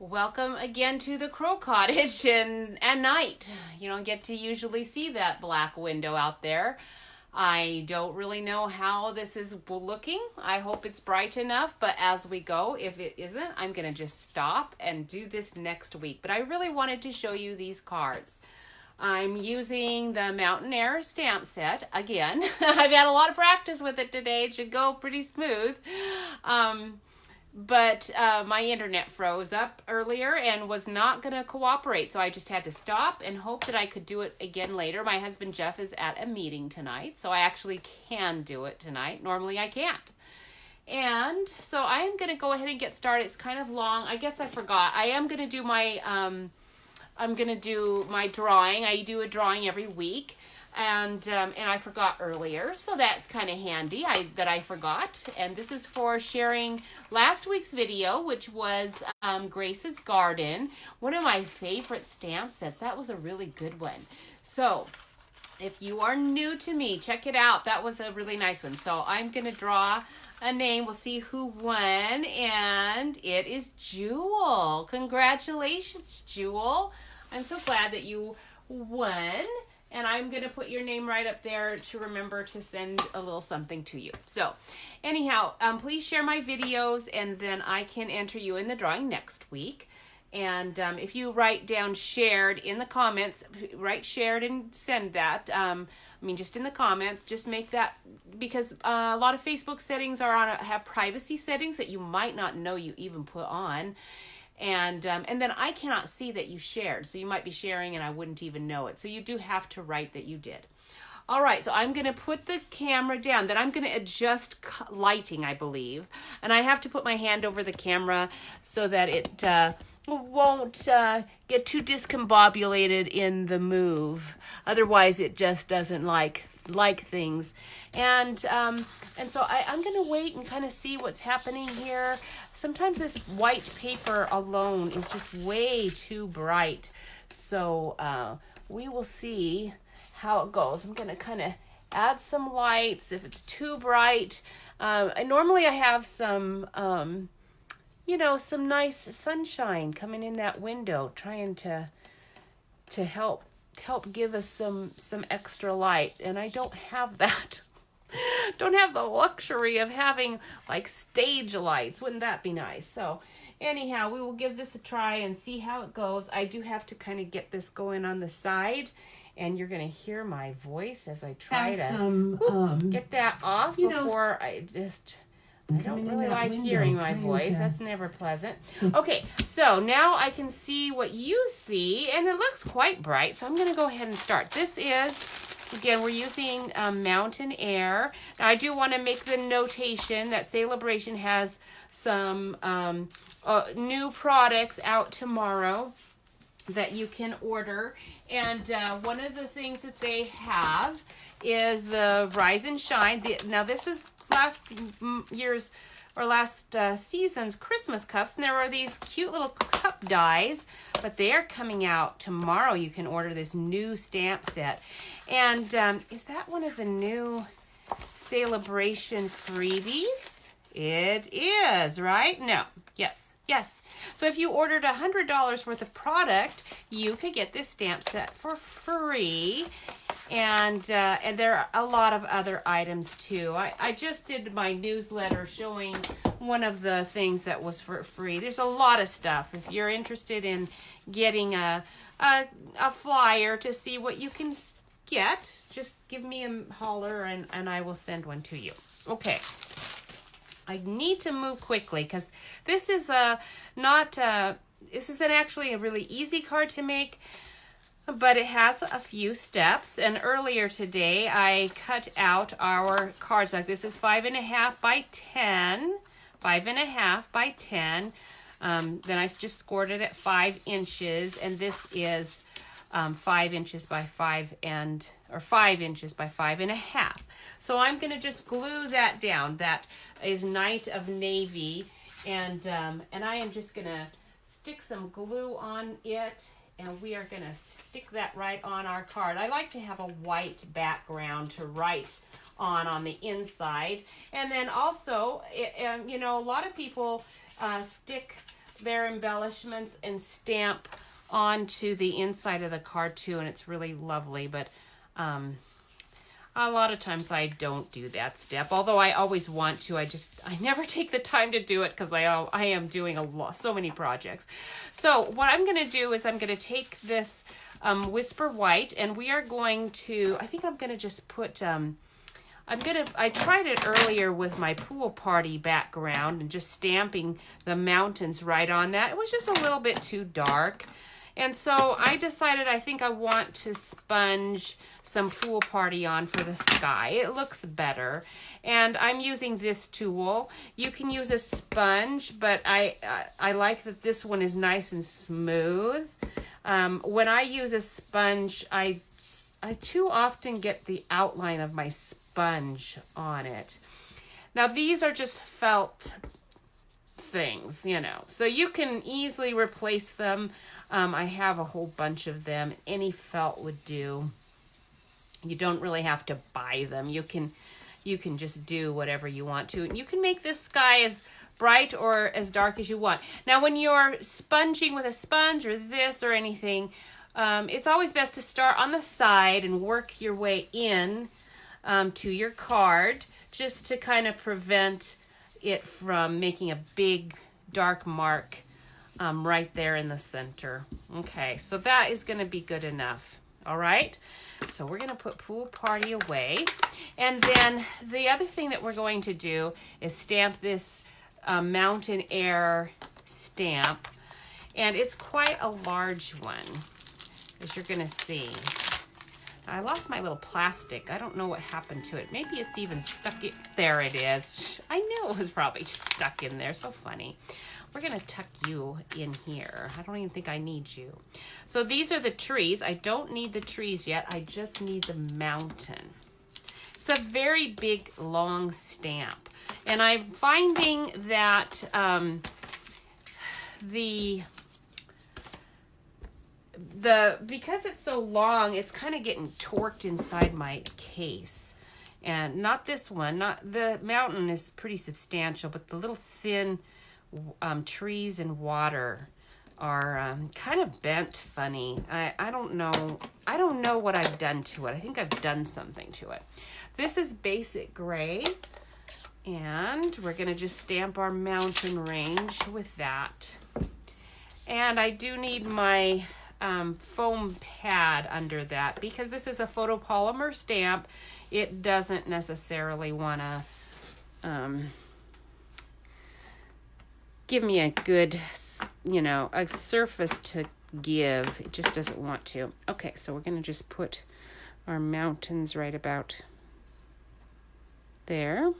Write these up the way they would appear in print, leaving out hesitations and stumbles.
Welcome again to the Crow Cottage and at night. You don't get to usually see that black window out there. I don't really know how this is looking. I hope it's bright enough, but as we go, if it isn't, I'm going to just stop and do this next week. But I really wanted to show you these cards. I'm using the Mountain Air stamp set again. I've had a lot of practice with it today. It should go pretty smooth. But my internet froze up earlier and was not going to cooperate. So I just had to stop and hope that I could do it again later. My husband Jeff is at a meeting tonight, so I actually can do it tonight. Normally I can't. And so I am going to go ahead and get started. It's kind of long. I guess I forgot. I am going to do my drawing. I do a drawing every week. And I forgot earlier, so that's kind of handy that I forgot. And this is for sharing last week's video, which was Grace's Garden, one of my favorite stamp sets. That was a really good one. So if you are new to me, check it out. That was a really nice one. So I'm going to draw a name. We'll see who won, and it is Jewel. Congratulations, Jewel. I'm so glad that you won. And I'm going to put your name right up there to remember to send a little something to you. So anyhow, please share my videos and then I can enter you in the drawing next week. And if you write down shared in the comments, write shared and send that. Just in the comments, just make that, because a lot of Facebook settings have privacy settings that you might not know you even put on. And then I cannot see that you shared. So you might be sharing and I wouldn't even know it. So you do have to write that you did. All right, so I'm going to put the camera down. Then I'm going to adjust lighting, I believe. And I have to put my hand over the camera so that it won't get too discombobulated in the move. Otherwise, it just doesn't like things. And so I'm going to wait and kind of see what's happening here. Sometimes this white paper alone is just way too bright. So we will see how it goes. I'm going to kind of add some lights if it's too bright. Normally I have some, some nice sunshine coming in that window, trying to help give us some extra light, and I don't have that. Don't have the luxury of having like stage lights. Wouldn't that be nice? So anyhow, we will give this a try and see how it goes. I do have to kind of get this going on the side, and you're going to hear my voice as I try to get that off before I don't really like hearing my voice. That's never pleasant. Okay, so now I can see what you see, and it looks quite bright, so I'm going to go ahead and start. This is, again, we're using Mountain Air. Now, I do want to make the notation that Celebration has some new products out tomorrow that you can order. And one of the things that they have is the Rise and Shine. Now, this is last season's Christmas cups, and there are these cute little cup dies, but they are coming out tomorrow. You can order this new stamp set. And is that one of the new Celebration freebies? It is, right? No. Yes. So if you ordered $100 worth of product, you could get this stamp set for free. And there are a lot of other items too. I just did my newsletter showing one of the things that was for free. There's a lot of stuff. If you're interested in getting a flyer to see what you can get, just give me a holler and I will send one to you. Okay. I need to move quickly because this is actually a really easy card to make, but it has a few steps. And earlier today, I cut out our cards. Like this is 5.5 by 10, 5.5 by 10. Then I just scored it at 5 inches, and this is 5 inches by 5 or 5 inches by 5.5. So I'm going to just glue that down. That is Night of Navy, and I am just going to stick some glue on it, and we are going to stick that right on our card. I like to have a white background to write on the inside, and then also, a lot of people stick their embellishments and stamp onto the inside of the card too, and it's really lovely. But a lot of times I don't do that step, although I always want to. I never take the time to do it because I am doing so many projects. So what I'm going to do is I'm going to take this Whisper White, and we are going to, I think I'm going to just put, I tried it earlier with my pool party background and just stamping the mountains right on that. It was just a little bit too dark. And so I decided I think I want to sponge some pool party on for the sky. It looks better. And I'm using this tool. You can use a sponge, but I like that this one is nice and smooth. When I use a sponge, I too often get the outline of my sponge on it. Now these are just felt things, you know, so you can easily replace them. I have a whole bunch of them. Any felt would do. You don't really have to buy them. You can just do whatever you want to. And you can make this sky as bright or as dark as you want. Now, when you're sponging with a sponge or this or anything, it's always best to start on the side and work your way in to your card, just to kind of prevent it from making a big dark mark right there in the center. Okay, so that is going to be good enough. All right, so we're going to put pool party away. And then the other thing that we're going to do is stamp this Mountain Air stamp. And it's quite a large one, as you're going to see. I lost my little plastic. I don't know what happened to it. Maybe it's even stuck in. There it is. I knew it was probably just stuck in there. So funny. We're going to tuck you in here. I don't even think I need you. So these are the trees. I don't need the trees yet. I just need the mountain. It's a very big, long stamp. And I'm finding that because it's so long, it's kind of getting torqued inside my case. And not this one. Not the mountain is pretty substantial, but the little thin trees and water are kind of bent funny. I don't know what I've done to it. I think I've done something to it. This is basic gray, and we're going to just stamp our mountain range with that. And I do need my foam pad under that, because this is a photopolymer stamp. It doesn't necessarily want to give me a good, a surface to give. It just doesn't want to. Okay, so we're going to just put our mountains right about there.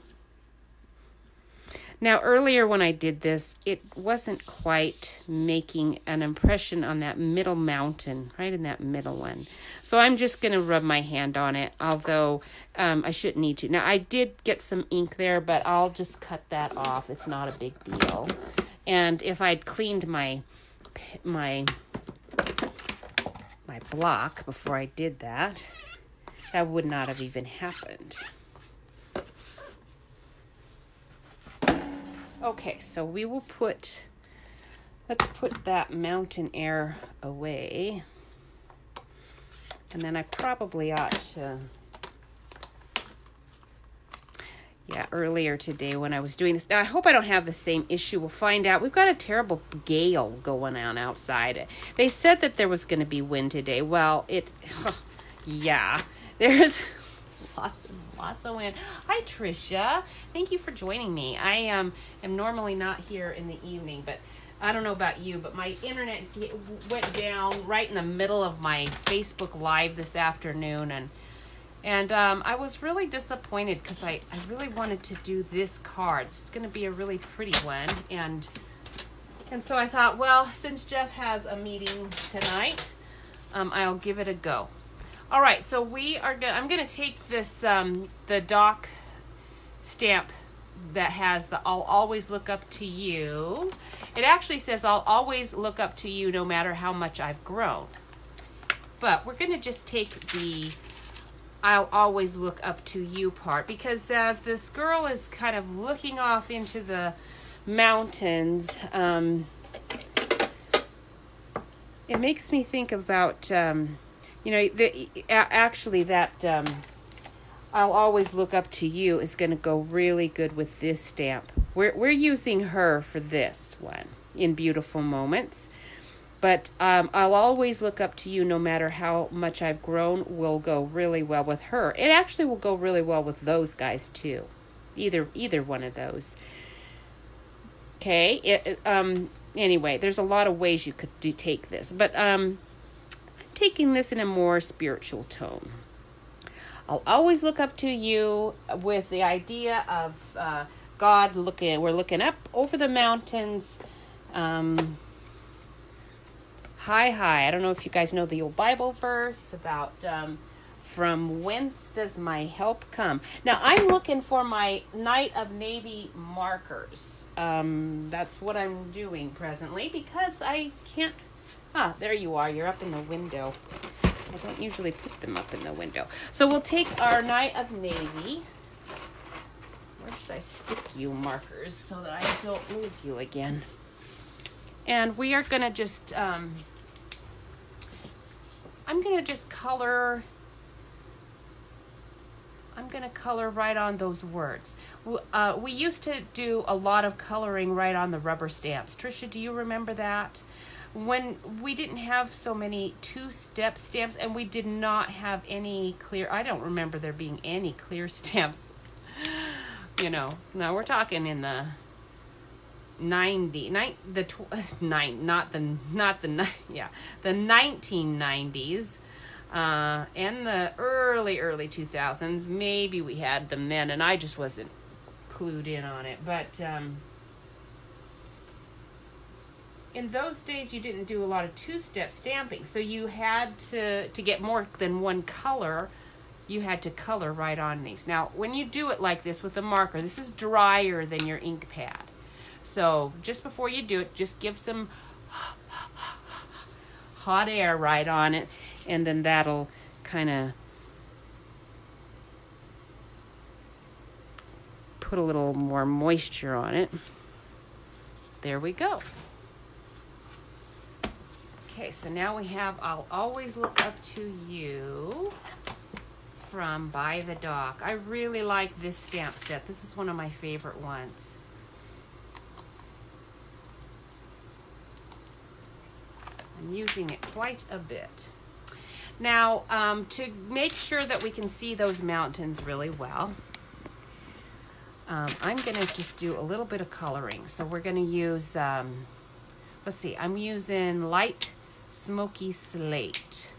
Now, earlier when I did this, it wasn't quite making an impression on that middle mountain, right in that middle one. So I'm just going to rub my hand on it, although I shouldn't need to. Now, I did get some ink there, but I'll just cut that off. It's not a big deal. And if I'd cleaned my block before I did that, that would not have even happened. Okay, so we will let's put that Mountain Air away. And then I probably ought to, earlier today when I was doing this. Now, I hope I don't have the same issue. We'll find out. We've got a terrible gale going on outside. They said that there was going to be wind today. Well, there's lots of wind. Hi, Tricia. Thank you for joining me. I am normally not here in the evening, but I don't know about you, but my internet went down right in the middle of my Facebook Live this afternoon, and I was really disappointed because I really wanted to do this card. It's going to be a really pretty one, and so I thought, well, since Jeff has a meeting tonight, I'll give it a go. All right, so I'm going to take this, the dock stamp that has the I'll always look up to you. It actually says I'll always look up to you no matter how much I've grown. But we're going to just take the I'll always look up to you part, because as this girl is kind of looking off into the mountains, It makes me think about, actually that I'll always look up to you is going to go really good with this stamp. We're using her for this one in Beautiful Moments. But I'll always look up to you no matter how much I've grown will go really well with her. It actually will go really well with those guys too. Either one of those. Okay. Anyway, there's a lot of ways you could take this. But I'm taking this in a more spiritual tone. I'll always look up to you with the idea of God looking. We're looking up over the mountains. High. I don't know if you guys know the old Bible verse about from whence does my help come. Now, I'm looking for my Night of Navy markers. That's what I'm doing presently because I can't... there you are. You're up in the window. I don't usually put them up in the window. So we'll take our Night of Navy. Where should I stick you markers so that I don't lose you again? And we are going to just... I'm going to just color... I'm going to color right on those words. We used to do a lot of coloring right on the rubber stamps. Trisha, do you remember that? When we didn't have so many two-step stamps and we did not have any clear... I don't remember there being any clear stamps. Now we're talking in the... the 1990s and the early 2000s. Maybe we had them then and I just wasn't clued in on it, but in those days you didn't do a lot of two-step stamping, so you had to get more than one color. You had to color right on these. Now when you do it like this with a marker, this is drier than your ink pad. So just before you do it, just give some hot air right on it, and then that'll kind of put a little more moisture on it. There we go. Okay, so now we have I'll Always Look Up to You from By the Dock. I really like this stamp set. This is one of my favorite ones. I'm using it quite a bit. Now, to make sure that we can see those mountains really well, I'm going to just do a little bit of coloring. So we're going to use, let's see, I'm using light smoky slate.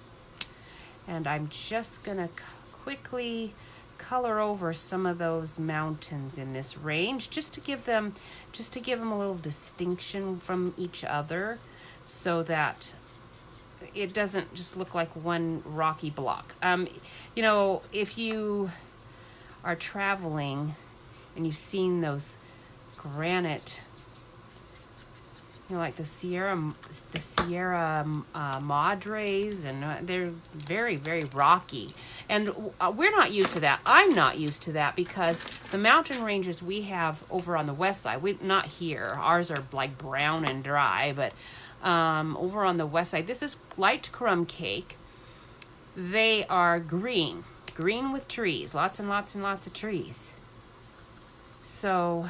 And I'm just going to quickly color over some of those mountains in this range just to give them a little distinction from each other, so that it doesn't just look like one rocky block. If you are traveling and you've seen those granite, like the Sierra Madres, and they're very, very rocky. And we're not used to that. I'm not used to that because the mountain ranges we have over on the west side, not here. Ours are like brown and dry, but over on the west side, this is light crumb cake. They are green with trees, lots and lots and lots of trees. So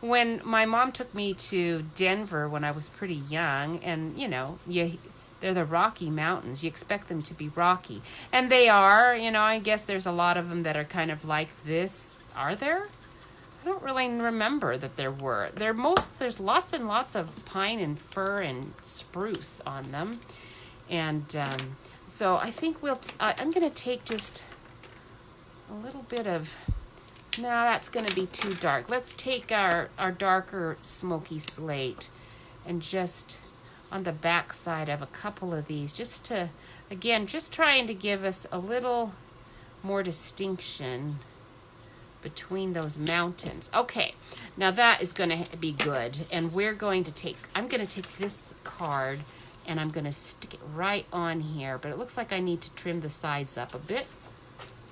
when my mom took me to Denver when I was pretty young, and they're the Rocky Mountains, you expect them to be rocky, and they are. I guess there's a lot of them that are kind of like this. Are there? I don't really remember that there were. There's lots and lots of pine and fir and spruce on them. And so I think I'm going to take just a little bit of, no, that's going to be too dark. Let's take our darker smoky slate and just on the back side of a couple of these, just trying to give us a little more distinction between those mountains. Okay, now that is going to be good, and I'm going to take this card and I'm going to stick it right on here, but it looks like I need to trim the sides up a bit.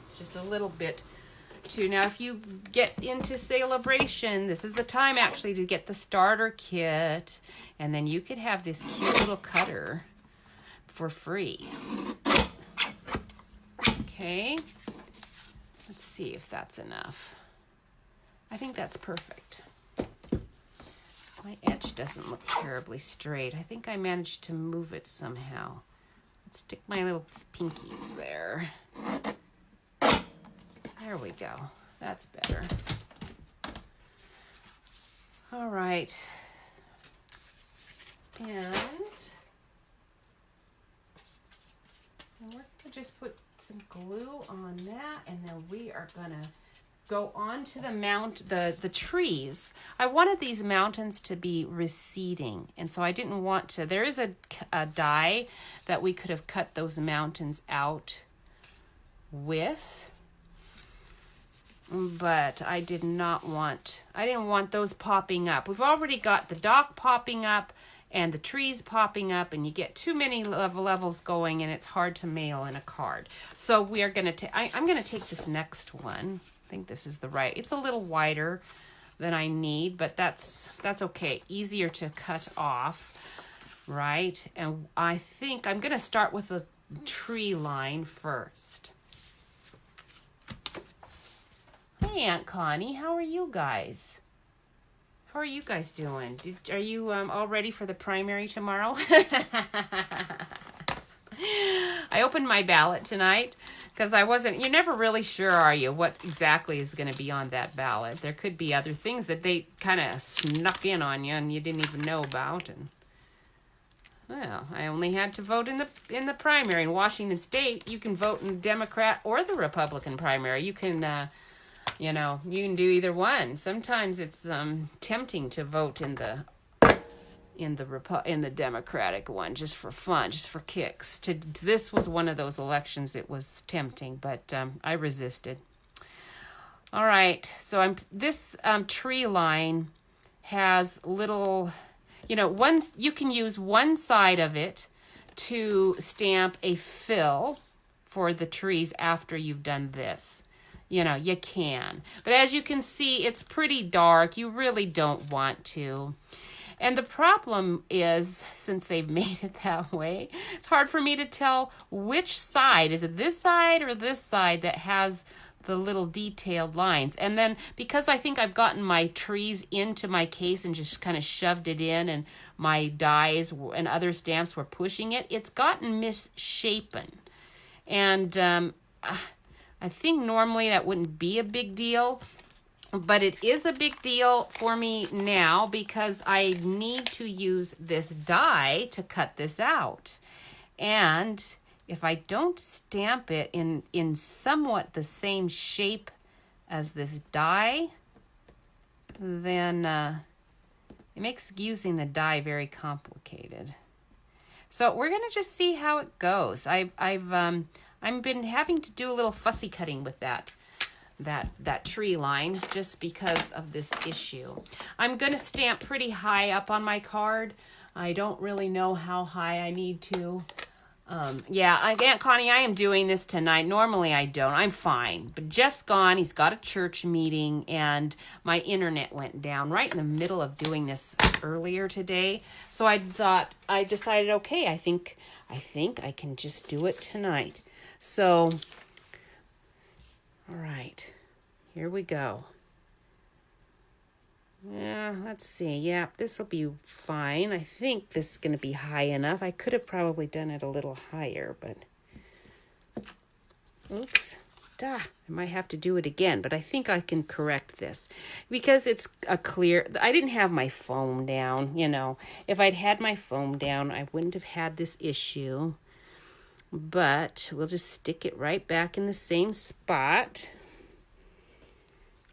It's just a little bit now if you get into Celebration, this is the time actually to get the starter kit, and then you could have this cute little cutter for free. Okay, let's see if that's enough. I think that's perfect. My edge doesn't look terribly straight. I think I managed to move it somehow. Let's stick my little pinkies there. There we go. That's better. All right. And we're going to just put some glue on that, and then we are going to go on to the trees. I wanted these mountains to be receding, and so I didn't want to. There is a die that we could have cut those mountains out with, but I didn't want those popping up. We've already got the dock popping up and the trees popping up, and you get too many levels going, and it's hard to mail in a card. So we are going to I'm going to take this next one. I think this is the right. It's a little wider than I need, but that's okay. Easier to cut off, right? And I think I'm going to start with the tree line first. Hey, Aunt Connie, how are you guys? How are you guys doing? Are you all ready for the primary tomorrow? I opened my ballot tonight because you're never really sure, are you, what exactly is going to be on that ballot. There could be other things that they kind of snuck in on you and you didn't even know about. And well, I only had to vote in the primary. In Washington State, you can vote in the Democrat or the Republican primary. You can you can do either one. Sometimes it's tempting to vote in the Democratic one just for fun, just for kicks. This was one of those elections. It was tempting, but I resisted. All right, so this tree line has little, you can use one side of it to stamp a fill for the trees after you've done this. You can. But as you can see, it's pretty dark. You really don't want to. And the problem is, since they've made it that way, it's hard for me to tell which side. Is it this side or this side that has the little detailed lines? And then because I think I've gotten my trees into my case and just kind of shoved it in, and my dies and other stamps were pushing it, it's gotten misshapen. And I think normally that wouldn't be a big deal, but it is a big deal for me now because I need to use this die to cut this out. And if I don't stamp it in somewhat the same shape as this die, then it makes using the die very complicated. So we're going to just see how it goes. I've been having to do a little fussy cutting with that tree line just because of this issue. I'm going to stamp pretty high up on my card. I don't really know how high I need to. Aunt Connie, I am doing this tonight. Normally I don't. I'm fine. But Jeff's gone. He's got a church meeting, and my internet went down right in the middle of doing this earlier today. So I decided, okay, I think I can just do it tonight. So, all right, here we go. Yeah, let's see. Yeah, this will be fine. I think this is going to be high enough. I could have probably done it a little higher, but oops. I might have to do it again, but I think I can correct this because it's I didn't have my foam down, If I'd had my foam down, I wouldn't have had this issue. But we'll just stick it right back in the same spot.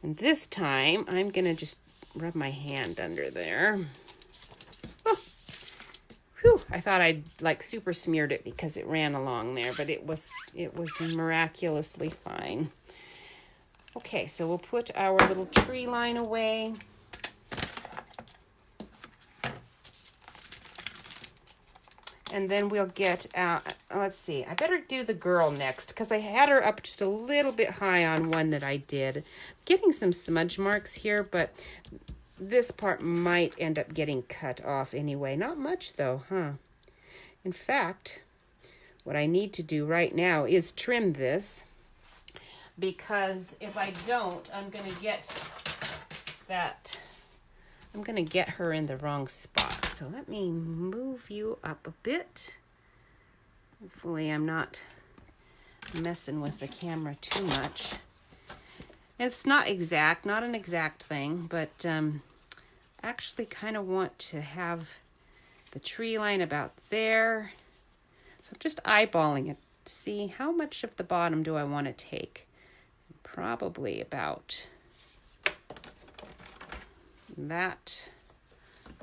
And this time, I'm going to just rub my hand under there. Oh, whew, I thought I'd super smeared it because it ran along there, but it was miraculously fine. Okay, so we'll put our little tree line away. And then we'll get, let's see, I better do the girl next because I had her up just a little bit high on one that I did. Getting some smudge marks here, but this part might end up getting cut off anyway. Not much though, huh? In fact, what I need to do right now is trim this, because if I don't, I'm going to get her in the wrong spot. So let me move you up a bit. Hopefully I'm not messing with the camera too much. It's not exact, not an exact thing, but actually kind of want to have the tree line about there. So just eyeballing it to see how much of the bottom do I want to take. Probably about that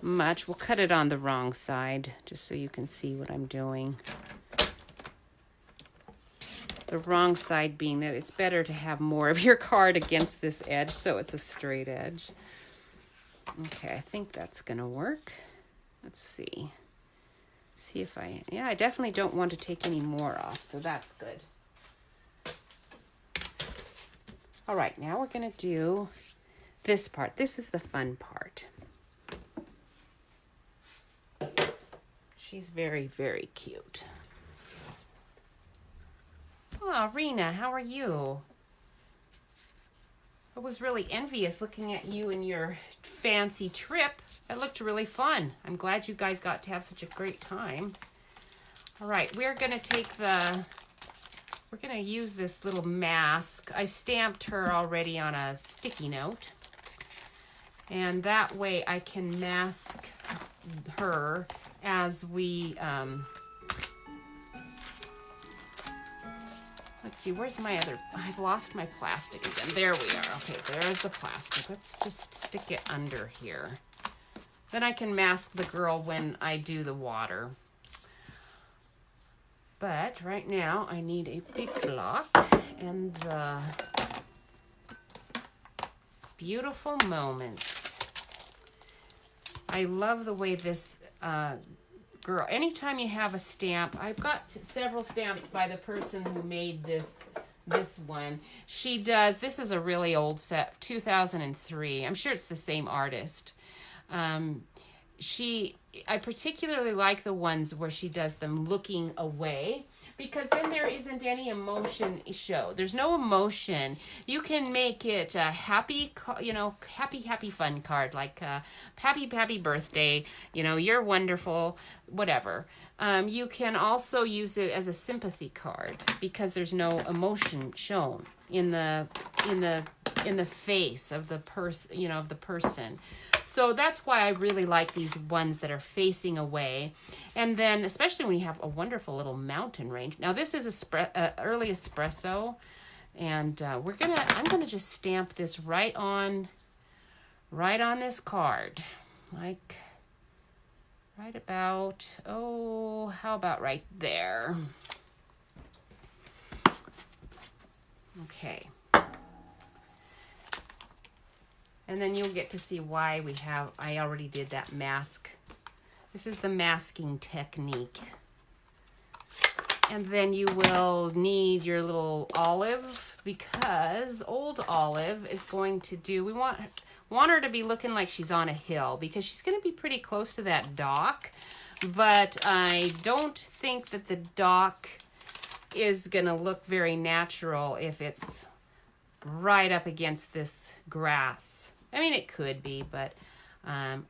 much. We'll cut it on the wrong side just so you can see what I'm doing. The wrong side being that it's better to have more of your card against this edge so it's a straight edge. Okay, I think that's gonna work. Let's see. See if I definitely don't want to take any more off, so that's good. All right, now we're gonna do this part. This is the fun part. She's very, very cute. Oh, Rena, how are you? I was really envious looking at you and your fancy trip. It looked really fun. I'm glad you guys got to have such a great time. All right, we're gonna use this little mask. I stamped her already on a sticky note. And that way I can mask her as we, let's see, where's my other, I've lost my plastic again. There we are. Okay, there's the plastic. Let's just stick it under here. Then I can mask the girl when I do the water. But right now I need a big block and the Beautiful Moments. I love the way this girl, anytime you have a stamp, I've got several stamps by the person who made this one. She does, this is a really old set, 2003. I'm sure it's the same artist. I particularly like the ones where she does them looking away, because then there isn't any emotion show. There's no emotion. You can make it a happy, happy fun card, like happy birthday, you're wonderful, whatever. You can also use it as a sympathy card because there's no emotion shown in the face of the person. So that's why I really like these ones that are facing away. And then, especially when you have a wonderful little mountain range. Now this is early espresso, and I'm gonna just stamp this right on this card, like right about, how about right there? Okay. And then you'll get to see why I already did that mask. This is the masking technique. And then you will need your little olive, because old Olive is going to do, we want her to be looking like she's on a hill, because she's going to be pretty close to that dock. But I don't think that the dock is going to look very natural if it's right up against this grass. I mean, it could be, but I'm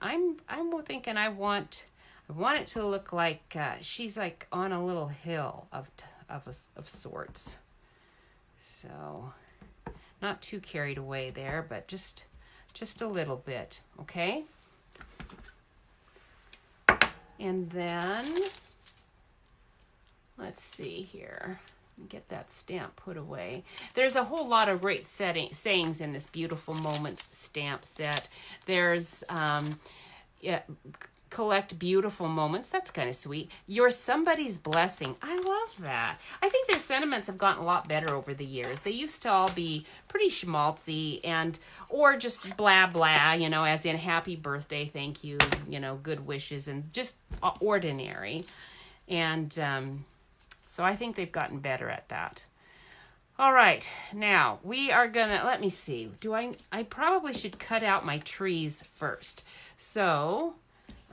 thinking I want it to look like she's like on a little hill of sorts. So, not too carried away there, but just a little bit, okay? And then let's see here. Get that stamp put away. There's a whole lot of great sayings in this Beautiful Moments stamp set. There's collect beautiful moments. That's kind of sweet. You're somebody's blessing. I love that. I think their sentiments have gotten a lot better over the years. They used to all be pretty schmaltzy or just blah blah, as in happy birthday, thank you, good wishes, and just ordinary. And so I think they've gotten better at that. All right, now we are gonna, let me see. I probably should cut out my trees first. So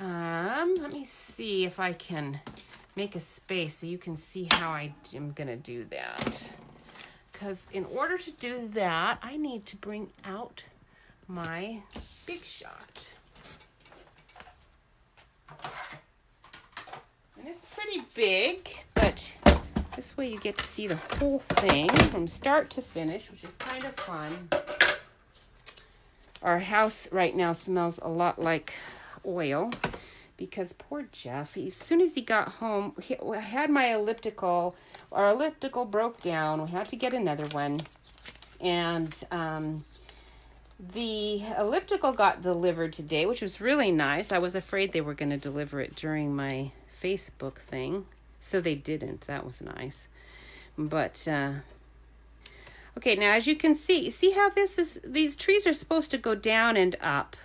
let me see if I can make a space so you can see how I am gonna do that. Because in order to do that, I need to bring out my Big Shot. And it's pretty big, but this way you get to see the whole thing from start to finish, which is kind of fun. Our house right now smells a lot like oil because poor Jeff, as soon as he got home, I had my elliptical. Our elliptical broke down. We had to get another one. And the elliptical got delivered today, which was really nice. I was afraid they were going to deliver it during my Facebook thing. So they didn't. That was nice. But, okay, now as you can see how these trees are supposed to go down and up.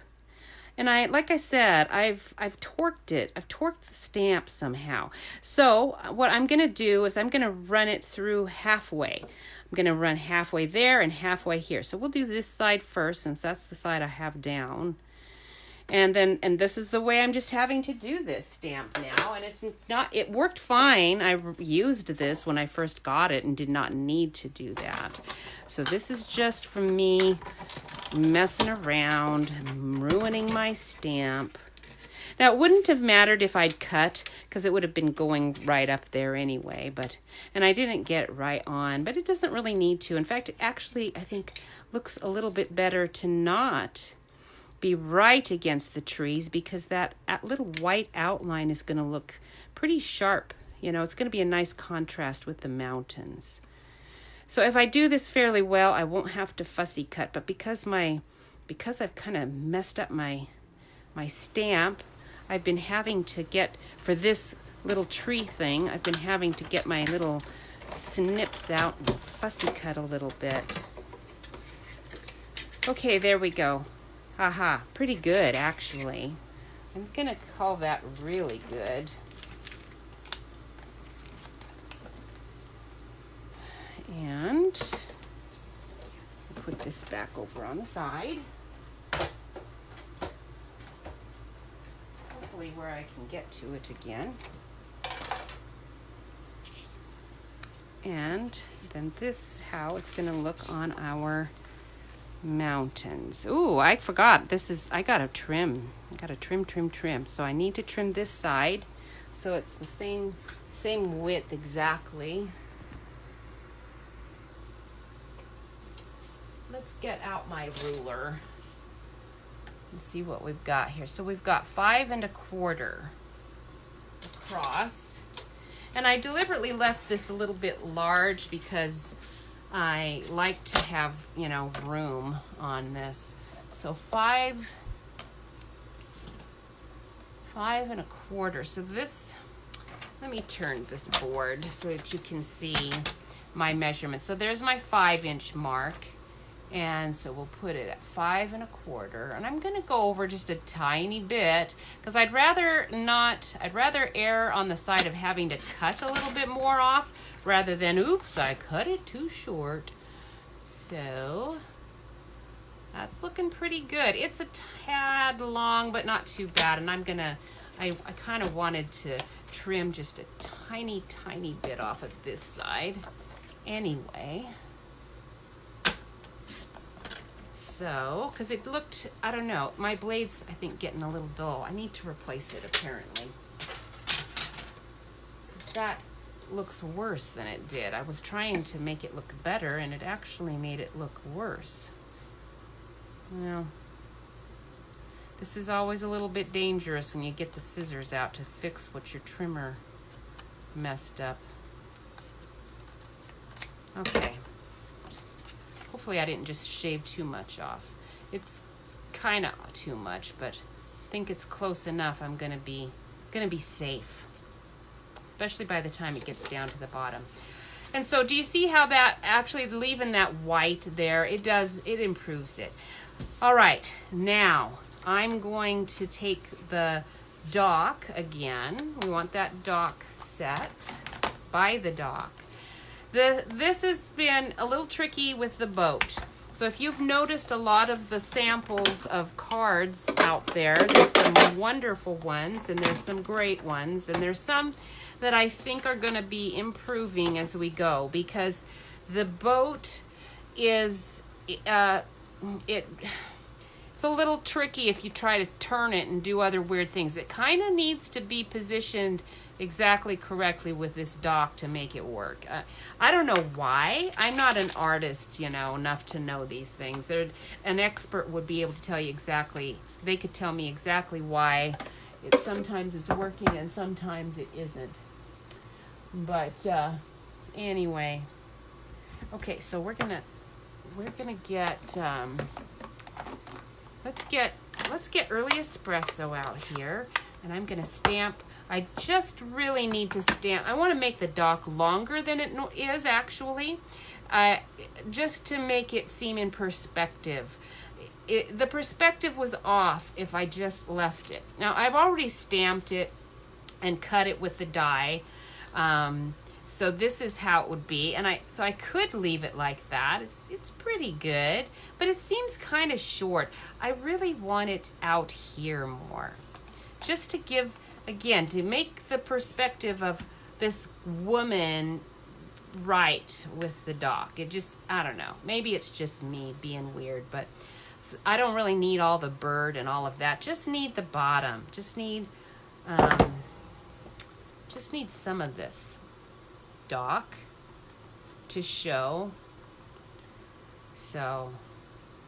And like I said, I've torqued it. I've torqued the stamp somehow. So what I'm going to do is I'm going to run it through halfway. I'm going to run halfway there and halfway here. So we'll do this side first since that's the side I have down. And this is the way I'm just having to do this stamp now. And it worked fine. I used this when I first got it and did not need to do that. So this is just from me messing around, ruining my stamp. Now, it wouldn't have mattered if I'd cut because it would have been going right up there anyway. And I didn't get it right on, but it doesn't really need to. In fact, it actually, I think, looks a little bit better to not be right against the trees because that little white outline is going to look pretty sharp. You know, it's going to be a nice contrast with the mountains. So if I do this fairly well, I won't have to fussy cut. But because I've kind of messed up my stamp, I've been having to get, for this little tree thing, I've been having to get my little snips out and fussy cut a little bit. Okay, there we go. Haha, pretty good actually. I'm gonna call that really good. And put this back over on the side. Hopefully where I can get to it again. And then this is how it's gonna look on our mountains. Ooh, I forgot. I gotta trim. I gotta trim. So I need to trim this side so it's the same width exactly. Let's get out my ruler and see what we've got here. So we've got 5 1/4 across. And I deliberately left this a little bit large because I like to have, room on this. So 5 1/4. So this, let me turn this board so that you can see my measurements. So there's my 5-inch mark. And so we'll put it at 5 1/4. And I'm going to go over just a tiny bit because I'd rather err on the side of having to cut a little bit more off rather than, oops, I cut it too short. So that's looking pretty good. It's a tad long, but not too bad. And I kind of wanted to trim just a tiny bit off of this side anyway. So, because it looked, I don't know, my blade's, I think, getting a little dull. I need to replace it, apparently. That looks worse than it did. I was trying to make it look better, and it actually made it look worse. Well, this is always a little bit dangerous when you get the scissors out to fix what your trimmer messed up. Okay. Hopefully I didn't just shave too much off. It's kind of too much, but I think it's close enough. I'm gonna be safe, especially by the time it gets down to the bottom. And so do you see how that actually, leaving that white there, it improves it. All right, now I'm going to take the dock again. We want that dock set by the dock. This has been a little tricky with the boat. So if you've noticed a lot of the samples of cards out there's some wonderful ones and there's some great ones and there's some that I think are going to be improving as we go, because the boat is it's a little tricky if you try to turn it and do other weird things. It kind of needs to be positioned exactly correctly with this dock to make it work. I don't know why. I'm not an artist, enough to know these things. An expert would be able to tell you exactly, they could tell me exactly why it sometimes is working and sometimes it isn't. But anyway. Okay, so we're gonna get let's get early espresso out here, and I'm gonna stamp. I just really need to stamp. I want to make the dock longer than it is actually, just to make it seem in perspective. The perspective was off if I just left it. Now I've already stamped it and cut it with the die. So this is how it would be, and I could leave it like that. It's pretty good, but it seems kind of short. I really want it out here more, just to give, again, to make the perspective of this woman right with the dock. It just, I don't know. Maybe it's just me being weird, but I don't really need all the bird and all of that. Just need the bottom. Just need some of this dock to show. So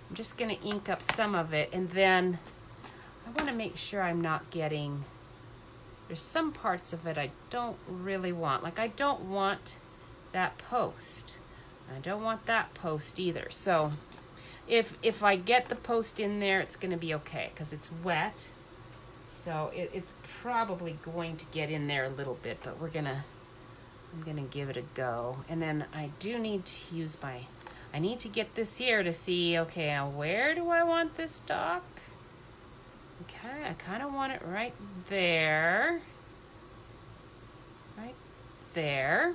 I'm just going to ink up some of it, and then I want to make sure I'm not getting, there's some parts of it I don't really want. Like I don't want that post. I don't want that post either. So if I get the post in there, it's going to be okay because it's wet. So it's probably going to get in there a little bit, but I'm gonna give it a go. And then I do need to use I need to get this here to see, okay, where do I want this dock? Okay, I kind of want it right there. Right there.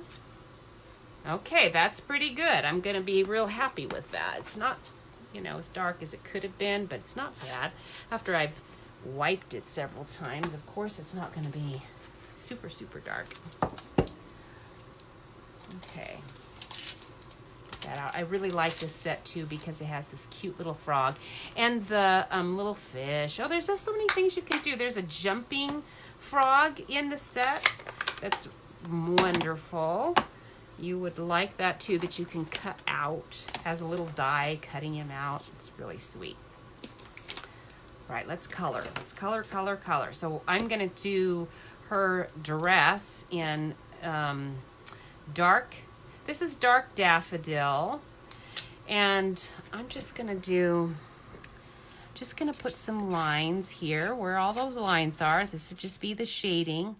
Okay, that's pretty good. I'm gonna be real happy with that. It's not, as dark as it could have been, but it's not bad. After I've wiped it several times, of course it's not gonna be super, super dark. Okay, get that out. I really like this set too because it has this cute little frog and the little fish. Oh, there's just so many things you can do. There's a jumping frog in the set. That's wonderful. You would like that too, that you can cut out. Has a little die cutting him out. It's really sweet. Right, let's color. Let's color, color, color. So I'm gonna do her dress in dark, this is dark daffodil, and I'm just gonna put some lines here where all those lines are. This would just be the shading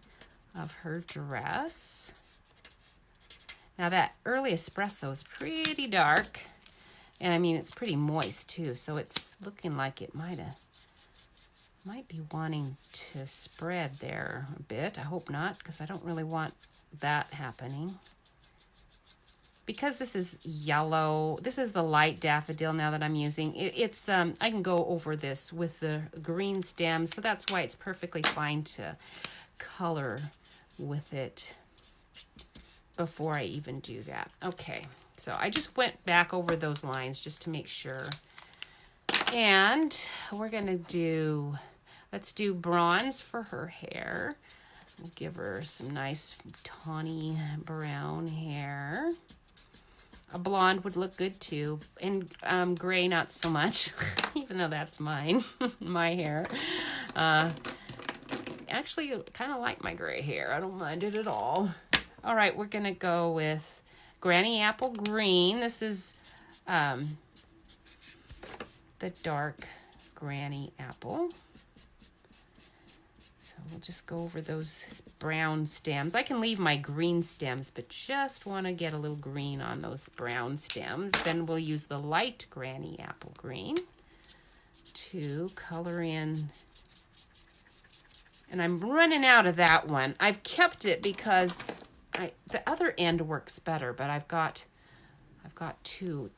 of her dress. Now that early espresso is pretty dark, and I mean it's pretty moist too, so it's looking like it might be wanting to spread there a bit. I hope not, because I don't really want that happening. Because this is yellow, this is the light daffodil now that I'm using. It's I can go over this with the green stems, so that's why it's perfectly fine to color with it before I even do that. Okay, so I just went back over those lines just to make sure. And we're gonna let's do bronze for her hair. We'll give her some nice tawny brown hair. A blonde would look good too, and gray not so much, even though that's mine, my hair. Actually, I kind of like my gray hair. I don't mind it at all. All right, we're gonna go with Granny Apple Green. This is the dark Granny Apple. So we'll just go over those brown stems. I can leave my green stems, but just want to get a little green on those brown stems. Then we'll use the light Granny Apple Green to color in. And I'm running out of that one. I've kept it because the other end works better, but I've got two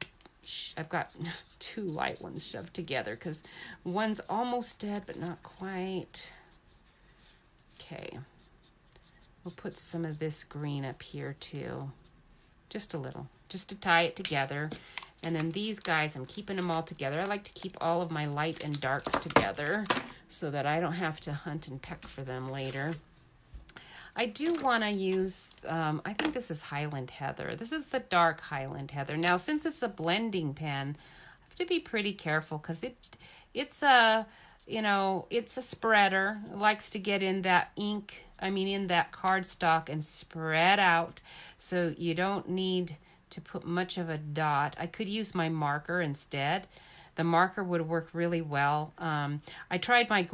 light ones shoved together because one's almost dead, but not quite. Okay. We'll put some of this green up here too. Just a little, just to tie it together. And then these guys, I'm keeping them all together. I like to keep all of my light and darks together so that I don't have to hunt and peck for them later. I do want to use, I think this is Highland Heather. This is the dark Highland Heather. Now, since it's a blending pen, I have to be pretty careful because it's a spreader. It likes to get in that ink, in that cardstock and spread out. So you don't need to put much of a dot. I could use my marker instead. The marker would work really well. I tried my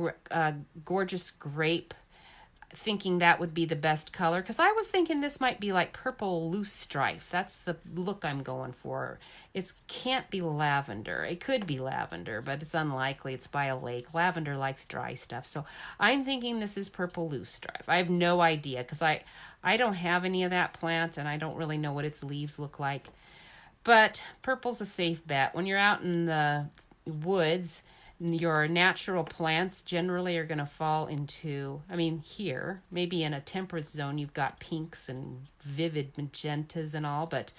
Gorgeous Grape, thinking that would be the best color because I was thinking this might be like purple loose strife. That's the look I'm going for. It can't be lavender. It could be lavender, but it's unlikely. It's by a lake. Lavender likes dry stuff. So I'm thinking this is purple loose strife. I have no idea because I don't have any of that plant and I don't really know what its leaves look like. But purple's a safe bet. When you're out in the woods, your natural plants generally are going to fall into, here, maybe in a temperate zone, you've got pinks and vivid magentas and all, but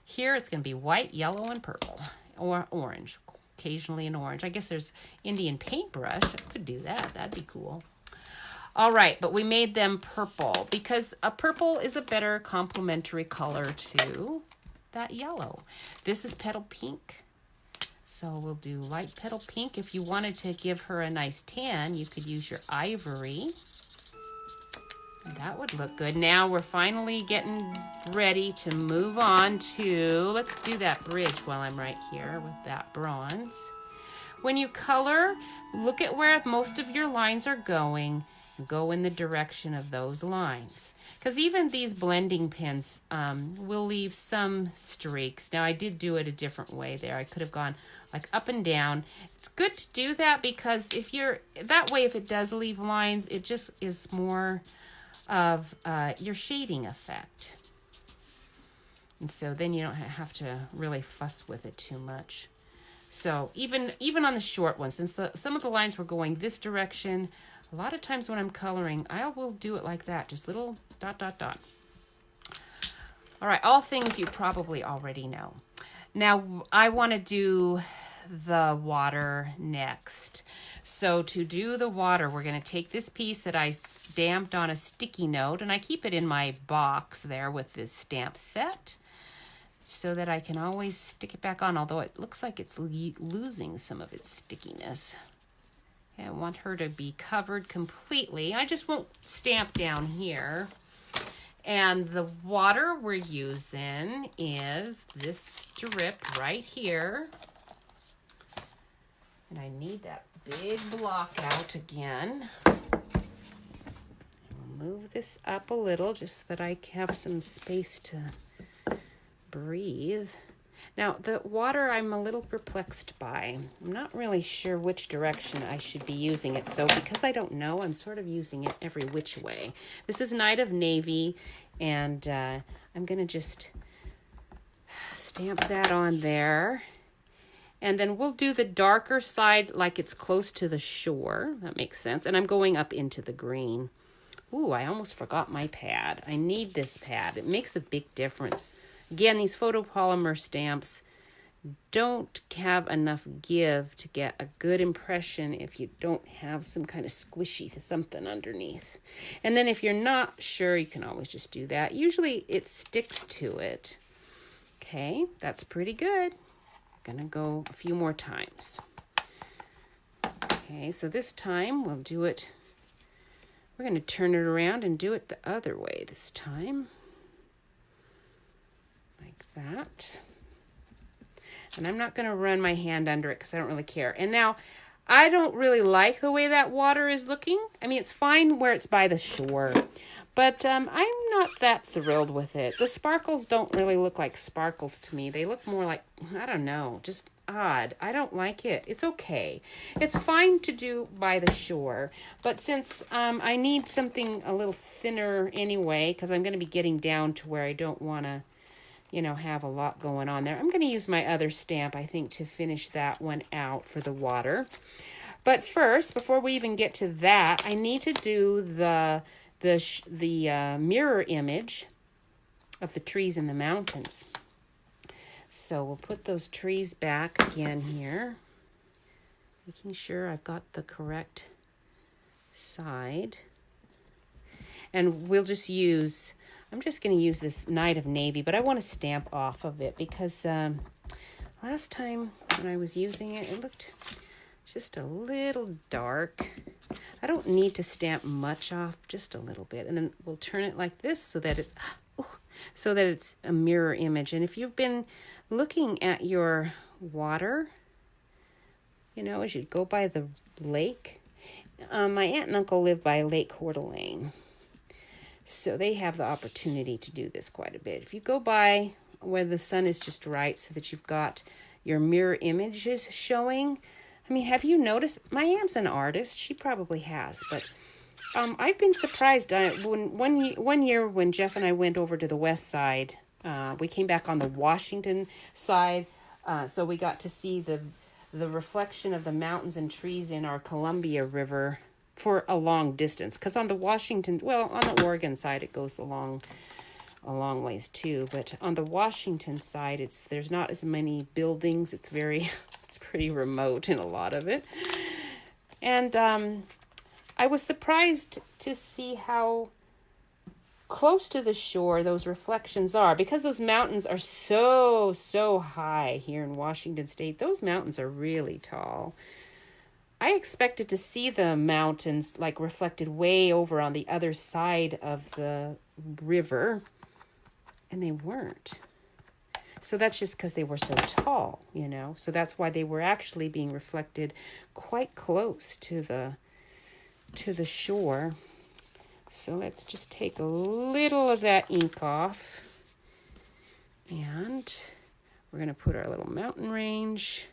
here it's going to be white, yellow, and purple, or orange, occasionally an orange. I guess there's Indian paintbrush. I could do that. That'd be cool. All right, but we made them purple because a purple is a better complementary color to that yellow. This is petal pink. So we'll do light petal pink. If you wanted to give her a nice tan, you could use your ivory. And that would look good. Now we're finally getting ready to move on to, let's do that bridge while I'm right here with that bronze. When you color, look at where most of your lines are going. Go in the direction of those lines. Because even these blending pens will leave some streaks. Now I did do it a different way there. I could have gone like up and down. It's good to do that because if it does leave lines, it just is more of your shading effect. And so then you don't have to really fuss with it too much. So even on the short ones, since some of the lines were going this direction, a lot of times when I'm coloring, I will do it like that, just little dot, dot, dot. All right, all things you probably already know. Now, I want to do the water next. So to do the water, we're going to take this piece that I stamped on a sticky note, and I keep it in my box there with this stamp set so that I can always stick it back on, although it looks like it's losing some of its stickiness. I want her to be covered completely. I just won't stamp down here. And the water we're using is this strip right here. And I need that big block out again. I'll move this up a little just so that I have some space to breathe. Now, the water I'm a little perplexed by. I'm not really sure which direction I should be using it. So because I don't know, I'm sort of using it every which way. This is Night of Navy, and I'm going to just stamp that on there. And then we'll do the darker side like it's close to the shore. That makes sense. And I'm going up into the green. Ooh, I almost forgot my pad. I need this pad. It makes a big difference. Again, these photopolymer stamps don't have enough give to get a good impression if you don't have some kind of squishy something underneath. And then if you're not sure, you can always just do that. Usually it sticks to it. Okay, that's pretty good. I'm gonna go a few more times. Okay, so this time we'll do it. We're gonna turn it around and do it the other way this time. Like that. And I'm not going to run my hand under it because I don't really care. And now, I don't really like the way that water is looking. I mean, it's fine where it's by the shore. But I'm not that thrilled with it. The sparkles don't really look like sparkles to me. They look more like, I don't know, just odd. I don't like it. It's okay. It's fine to do by the shore, but since I need something a little thinner anyway, because I'm going to be getting down to where I don't want to, you know, have a lot going on there, I'm going to use my other stamp, I think, to finish that one out for the water. But first, before we even get to that, I need to do the mirror image of the trees in the mountains. So we'll put those trees back again here, making sure I've got the correct side. And we'll just use, I'm just going to use this Night of Navy, but I want to stamp off of it because last time when I was using it, it looked just a little dark. I don't need to stamp much off, just a little bit. And then we'll turn it like this so that it's a mirror image. And if you've been looking at your water, you know, as you go by the lake, my aunt and uncle live by Lake Coeur d'Alene. So they have the opportunity to do this quite a bit. If you go by where the sun is just right so that you've got your mirror images showing. I mean, have you noticed? My aunt's an artist. She probably has. But I've been surprised. One year when Jeff and I went over to the west side, we came back on the Washington side. So we got to see the reflection of the mountains and trees in our Columbia River for a long distance. Because on the on the Oregon side, it goes a long ways too. But on the Washington side, there's not as many buildings. It's pretty remote in a lot of it. And I was surprised to see how close to the shore those reflections are, because those mountains are so high here in Washington State. Those mountains are really tall. I expected to see the mountains like reflected way over on the other side of the river, and they weren't. So that's just because they were so tall, you know. So that's why they were actually being reflected quite close to the shore. So let's just take a little of that ink off. And we're going to put our little mountain range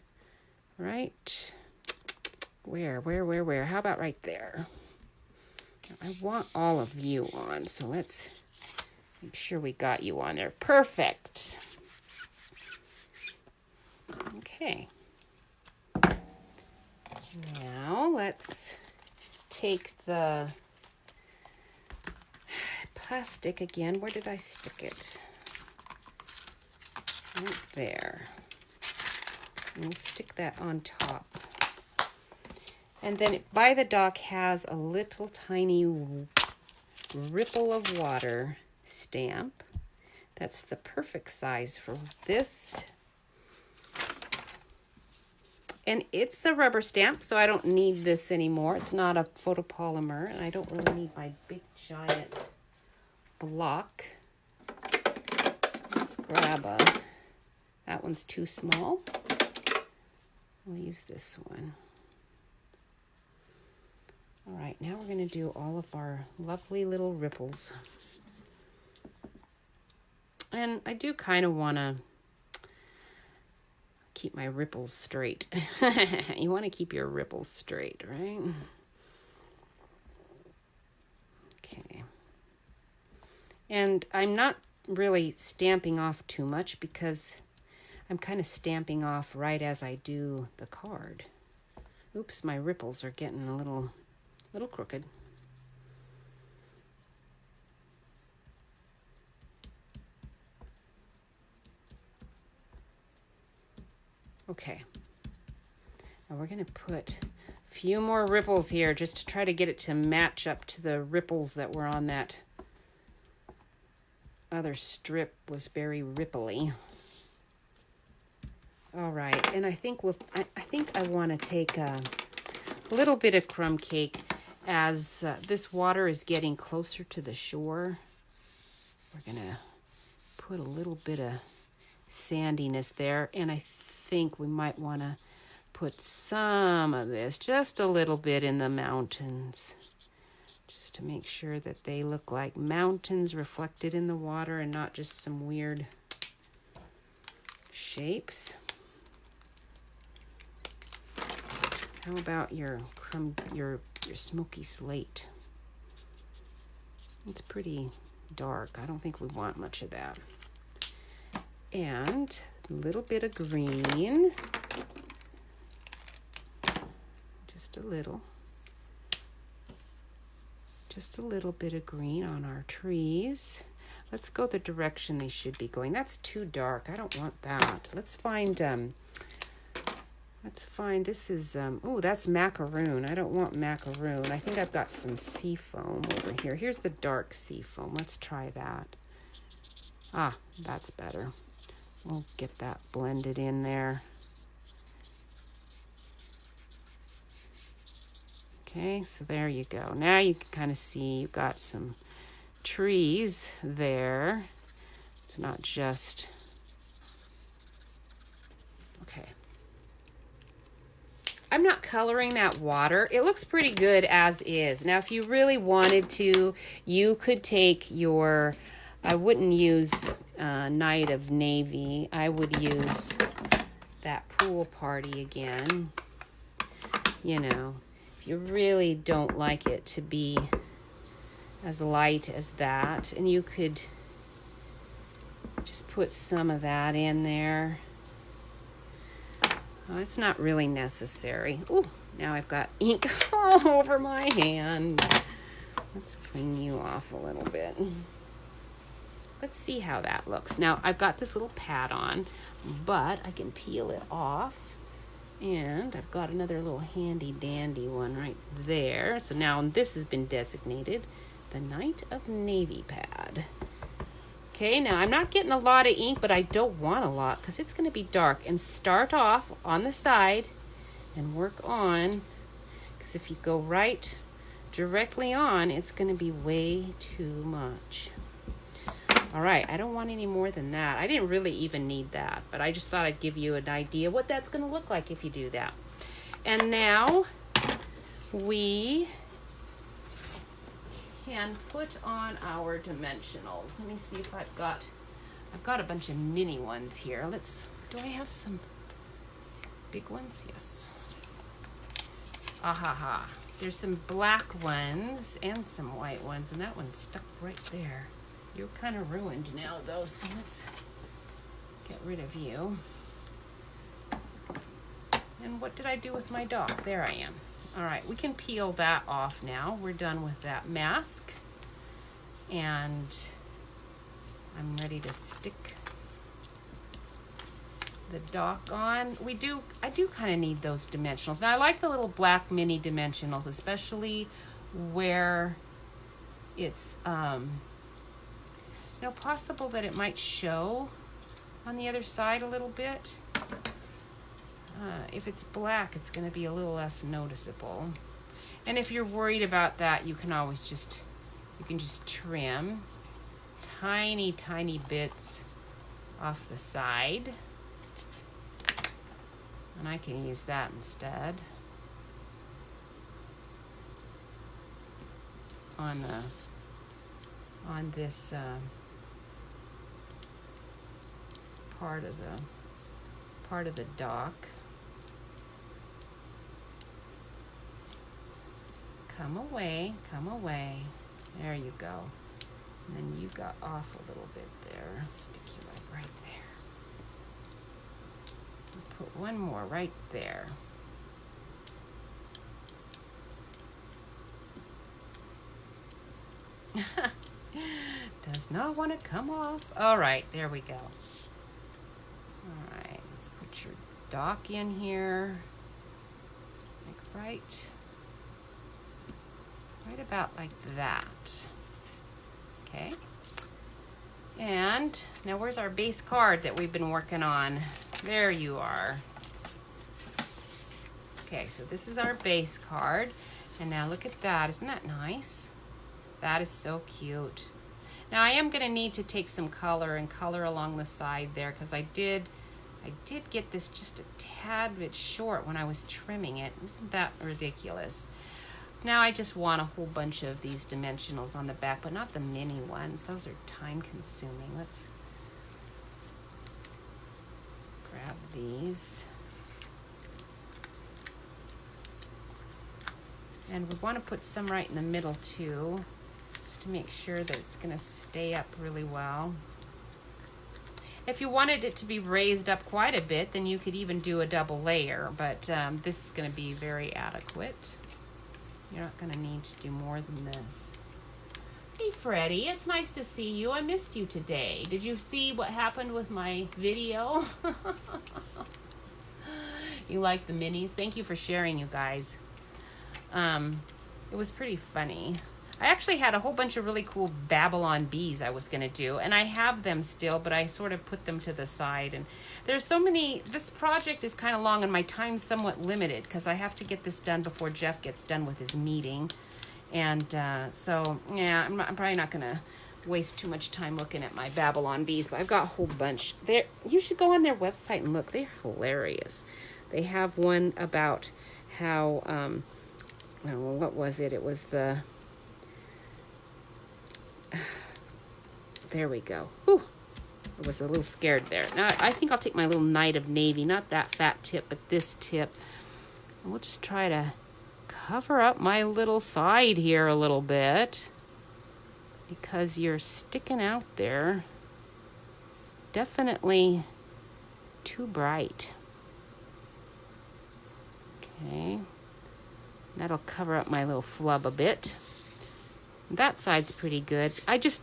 right. Where? How about right there? I want all of you on, so let's make sure we got you on there. Perfect. Okay. Now let's take the plastic again. Where did I stick it? Right there. And we'll stick that on top. And then by the dock has a little tiny ripple of water stamp. That's the perfect size for this. And it's a rubber stamp, so I don't need this anymore. It's not a photopolymer, and I don't really need my big giant block. Let's grab that one's too small. We'll use this one. All right, now we're going to do all of our lovely little ripples. And I do kind of want to keep my ripples straight. You want to keep your ripples straight, right? Okay. And I'm not really stamping off too much because I'm kind of stamping off right as I do the card. Oops, my ripples are getting a little crooked. Okay. Now we're going to put a few more ripples here just to try to get it to match up to the ripples that were on that other strip. Was very ripply. All right, and I think I want to take a little bit of crumb cake as this water is getting closer to the shore. We're going to put a little bit of sandiness there, and I think we might want to put some of this, just a little bit, in the mountains. Just just to make sure that they look like mountains reflected in the water and not just some weird shapes. How about your smoky slate? It's pretty dark. I don't think we want much of that. And a little bit of green. Just a little. Just a little bit of green on our trees. Let's go the direction they should be going. That's too dark. I don't want that. Let's find this is, oh, that's macaroon. I don't want macaroon. I think I've got some sea foam over here. Here's the dark sea foam. Let's try that. Ah, that's better. We'll get that blended in there. Okay, so there you go. Now you can kind of see you've got some trees there. It's not just... Okay. I'm not coloring that water. It looks pretty good as is. Now, if you really wanted to, you could take your... I wouldn't use Night of Navy. I would use that Pool Party again. You know, if you really don't like it to be as light as that, and you could just put some of that in there. Oh, it's not really necessary. Ooh, now I've got ink all over my hand. Let's clean you off a little bit. Let's see how that looks. Now, I've got this little pad on, but I can peel it off. And I've got another little handy dandy one right there. So now this has been designated the Night of Navy pad. Okay, now I'm not getting a lot of ink, but I don't want a lot because it's going to be dark. And start off on the side and work on, because if you go right directly on, it's going to be way too much. All right, I don't want any more than that. I didn't really even need that, but I just thought I'd give you an idea what that's going to look like if you do that. And now we can put on our dimensionals. Let me see if I've got a bunch of mini ones here. Do I have some big ones? Yes. Ha. There's some black ones and some white ones, and that one's stuck right there. You're kind of ruined now, though, so let's get rid of you. And what did I do with my dog? There I am. All right, we can peel that off now. We're done with that mask. And I'm ready to stick the dock on. I do kind of need those dimensionals. Now, I like the little black mini dimensionals, especially where it's... possible that it might show on the other side a little bit. If it's black, it's going to be a little less noticeable. And if you're worried about that, you can always just trim tiny bits off the side. And I can use that instead on this part of the dock. Come away. There you go. And then you got off a little bit there. I'll stick you right there. I'll put one more right there. Does not want to come off. All right, there we go. All right, let's put your dock in here. Like right about like that. Okay. And now where's our base card that we've been working on? There you are. Okay, so this is our base card. And now look at that. Isn't that nice? That is so cute. Now I am going to need to take some color and color along the side there, because I did get this just a tad bit short when I was trimming it. Isn't that ridiculous? Now I just want a whole bunch of these dimensionals on the back, but not the mini ones. Those are time consuming. Let's grab these. And we want to put some right in the middle too, just to make sure that it's going to stay up really well. If you wanted it to be raised up quite a bit, then you could even do a double layer, but this is going to be very adequate. You're not going to need to do more than this. Hey, Freddie, it's nice to see you. I missed you today. Did you see what happened with my video? You like the minis? Thank you for sharing, you guys. It was pretty funny. I actually had a whole bunch of really cool Babylon bees I was going to do, and I have them still, but I sort of put them to the side. And there's so many, this project is kind of long and my time's somewhat limited because I have to get this done before Jeff gets done with his meeting. And so, yeah, I'm probably not going to waste too much time looking at my Babylon bees, but I've got a whole bunch. You should go on their website and look. They're hilarious. They have one about how, well, what was it? It was the... There we go. Whew. I was a little scared there. Now, I think I'll take my little Knight of Navy, not that fat tip, but this tip. And we'll just try to cover up my little side here a little bit because you're sticking out there. Definitely too bright. Okay. That'll cover up my little flub a bit. That side's pretty good. I just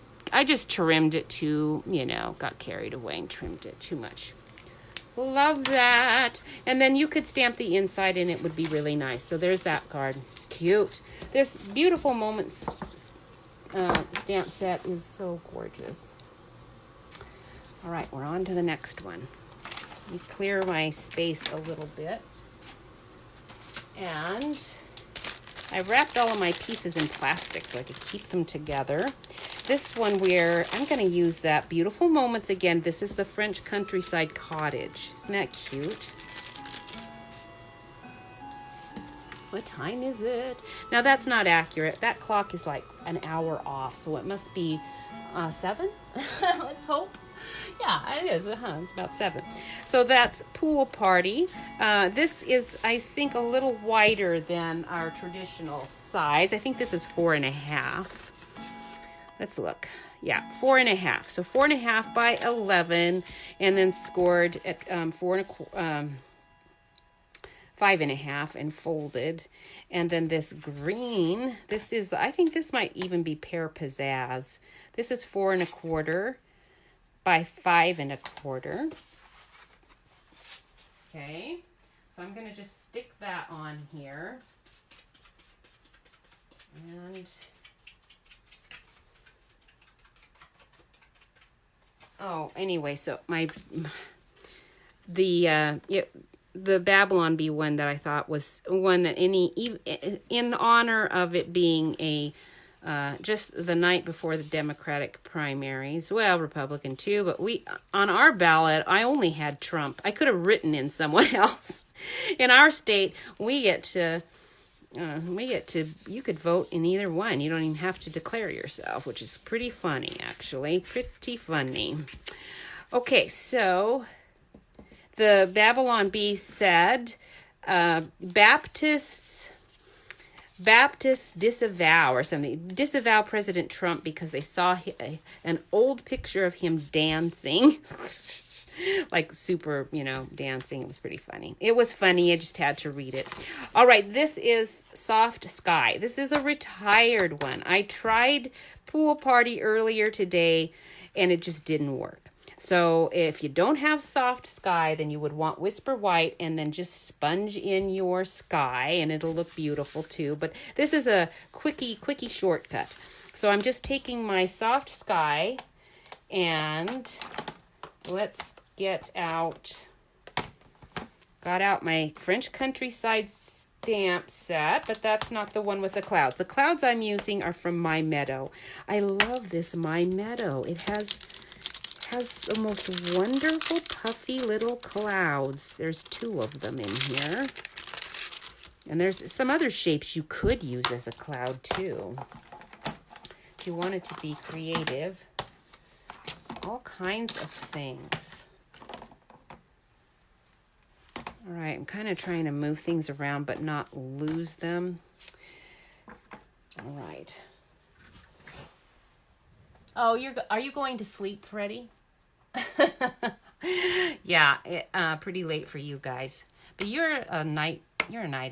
trimmed it too, got carried away and trimmed it too much. Love that. And then you could stamp the inside and it would be really nice. So there's that card. Cute. This Beautiful Moments stamp set is so gorgeous. All right, we're on to the next one. Let me clear my space a little bit. And I wrapped all of my pieces in plastic so I could keep them together. This one I'm going to use that Beautiful Moments again. This is the French Countryside Cottage. Isn't that cute? What time is it? Now that's not accurate. That clock is like an hour off, so it must be 7? Let's hope. Yeah, it is. It's about 7. So that's Pool Party. This is, I think, a little wider than our traditional size. I think this is 4.5. Let's look. Yeah, 4.5. So 4.5 by 11, and then scored at 5.5 and folded. And then this green. This is, I think this might even be Pear Pizzazz. This is 4.25. By 5.25. Okay, so I'm going to just stick that on here. And anyway, so the Babylon Bee one that I thought was one that in honor of it being a just the night before the Democratic primaries, well, Republican too, but on our ballot, I only had Trump. I could have written in someone else. In our state, you could vote in either one. You don't even have to declare yourself, which is pretty funny, actually. Pretty funny. Okay, so the Babylon Bee said, Baptists disavow or something. Disavow President Trump because they saw an old picture of him dancing. Like super, dancing. It was pretty funny. It was funny. I just had to read it. All right. This is Soft Sky. This is a retired one. I tried Pool Party earlier today and it just didn't work. So if you don't have Soft Sky, then you would want Whisper White and then just sponge in your sky and it'll look beautiful too. But this is a quickie shortcut. So I'm just taking my Soft Sky and let's got out my French Countryside stamp set, but that's not the one with the clouds. The clouds I'm using are from My Meadow. I love this My Meadow. It has the most wonderful puffy little clouds. There's 2 of them in here. And there's some other shapes you could use as a cloud too. If you wanted to be creative, there's all kinds of things. All right, I'm kind of trying to move things around but not lose them. All right. Oh, are you going to sleep, Freddie? Yeah, pretty late for you guys. But you're a night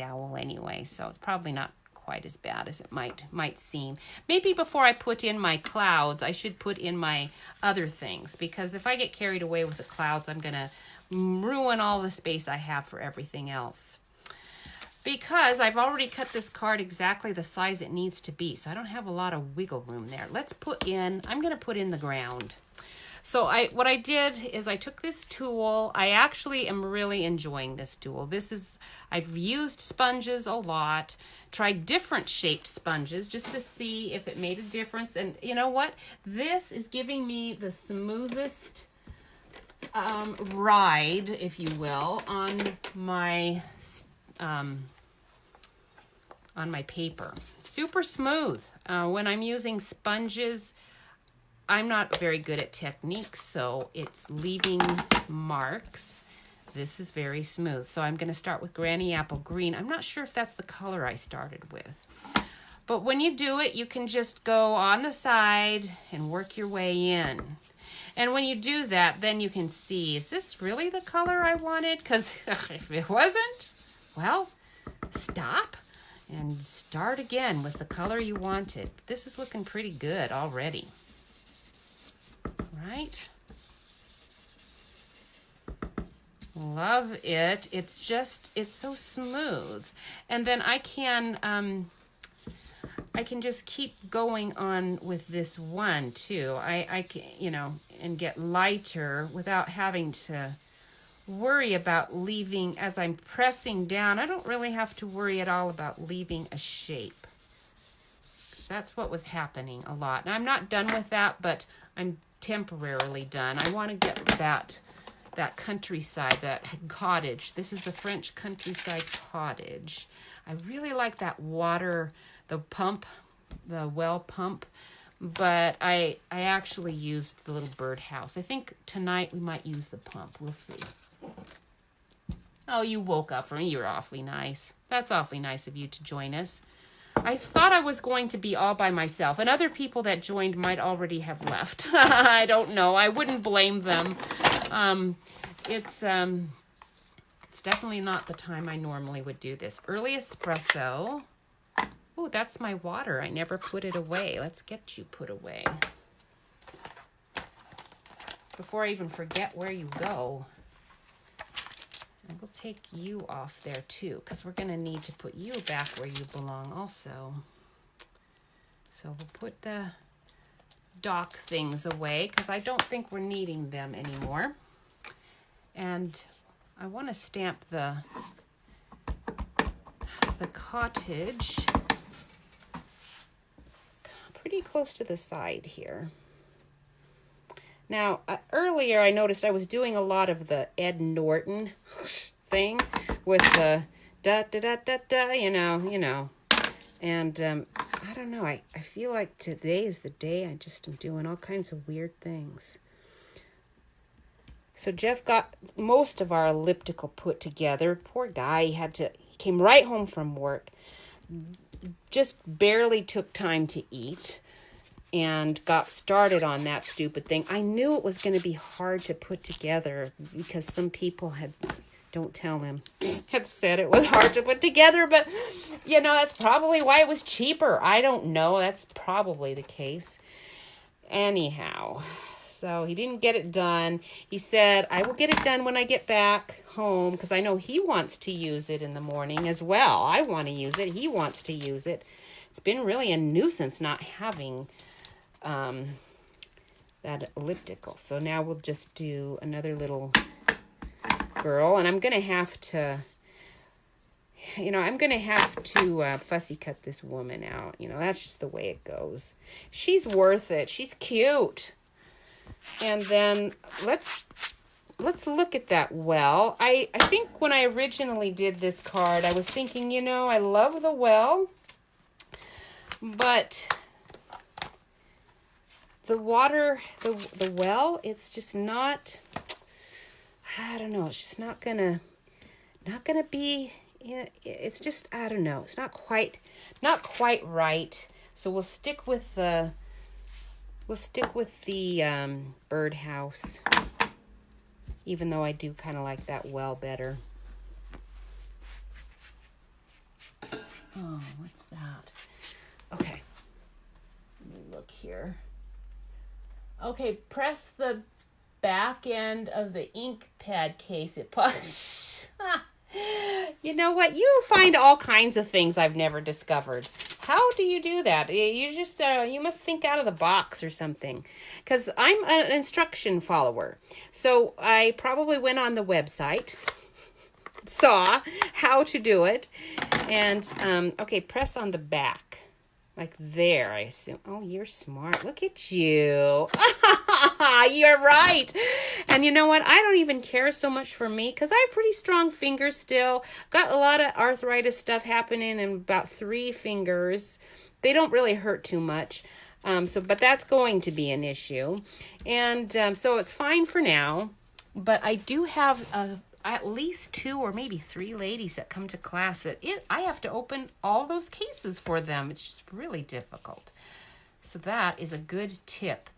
owl anyway, so it's probably not quite as bad as it might seem. Maybe before I put in my clouds, I should put in my other things, because if I get carried away with the clouds, I'm going to ruin all the space I have for everything else. Because I've already cut this card exactly the size it needs to be, so I don't have a lot of wiggle room there. I'm going to put in the ground. So what I did is I took this tool. I actually am really enjoying this tool. I've used sponges a lot, tried different shaped sponges just to see if it made a difference. And you know what? This is giving me the smoothest ride, if you will, on my paper. Super smooth. When I'm using sponges, I'm not very good at techniques, so it's leaving marks. This is very smooth. So I'm going to start with Granny Apple Green. I'm not sure if that's the color I started with. But when you do it, you can just go on the side and work your way in. And when you do that, then you can see, is this really the color I wanted? Because if it wasn't, well, stop and start again with the color you wanted. This is looking pretty good already. Right? Love it. It's so smooth. And then I can just keep going on with this one too. I can, and get lighter without having to worry about leaving, as I'm pressing down, I don't really have to worry at all about leaving a shape. That's what was happening a lot. Now I'm not done with that, but I'm temporarily done. I want to get that countryside, that cottage. This is the French countryside cottage. I really like that water, the well pump, but I actually used the little birdhouse. I think tonight we might use the pump. We'll see. Oh, you woke up for me. You're awfully nice. That's awfully nice of you to join us. I thought I was going to be all by myself, and other people that joined might already have left. I don't know. I wouldn't blame them. It's definitely not the time I normally would do this. Early espresso. Oh, that's my water. I never put it away. Let's get you put away. Before I even forget where you go. And we'll take you off there too, because we're going to need to put you back where you belong also. So we'll put the dock things away, because I don't think we're needing them anymore. And I want to stamp the cottage pretty close to the side here. Now, earlier I noticed I was doing a lot of the Ed Norton thing with the da-da-da-da-da, you know. And I don't know, I feel like today is the day I just am doing all kinds of weird things. So Jeff got most of our elliptical put together. Poor guy, he came right home from work, just barely took time to eat, and got started on that stupid thing. I knew it was going to be hard to put together because some people don't tell him, had said it was hard to put together, but that's probably why it was cheaper. I don't know. That's probably the case. Anyhow, so he didn't get it done. He said, I will get it done when I get back home, because I know he wants to use it in the morning as well. I want to use it. He wants to use it. It's been really a nuisance not having that elliptical. So now we'll just do another little girl, and I'm going to have to, fussy cut this woman out. That's just the way it goes. She's worth it. She's cute. And then let's let's look at that well. I think when I originally did this card, I was thinking, you know, I love the well, but the water, the well, it's just not, I don't know, it's just not gonna be, it's just, I don't know, it's not quite right. So we'll stick with the birdhouse, even though I do kind of like that well better. Oh, what's that? Okay, let me look here. Okay, press the back end of the ink pad case. It pops. You know what? You find all kinds of things I've never discovered. How do you do that? You just you must think out of the box or something. Because I'm an instruction follower, so I probably went on the website, saw how to do it, and okay, press on the back, like there, I assume. Oh, you're smart. Look at you. You're right. And you know what? I don't even care so much for me because I have pretty strong fingers still. Got a lot of arthritis stuff happening in about 3 fingers. They don't really hurt too much. But that's going to be an issue. And so it's fine for now. But I do have at least 2 or maybe 3 ladies that come to class that I have to open all those cases for them. It's just really difficult. So that is a good tip.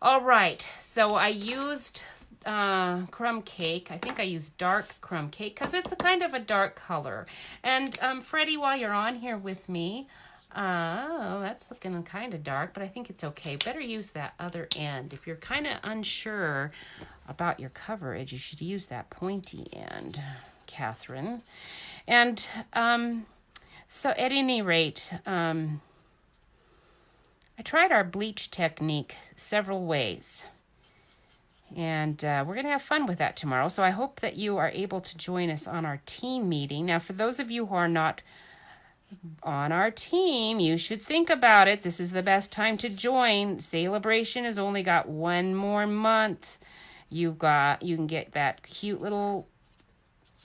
All right, so I used crumb cake. I think I used dark crumb cake because it's a kind of a dark color. And Freddie, while you're on here with me, that's looking kind of dark, but I think it's okay. Better use that other end. If you're kind of unsure about your coverage, you should use that pointy end, Catherine. And so at any rate, I tried our bleach technique several ways, and we're going to have fun with that tomorrow. So I hope that you are able to join us on our team meeting. Now, for those of you who are not on our team, you should think about it. This is the best time to join. Celebration has only got 1 more month. You can get that cute little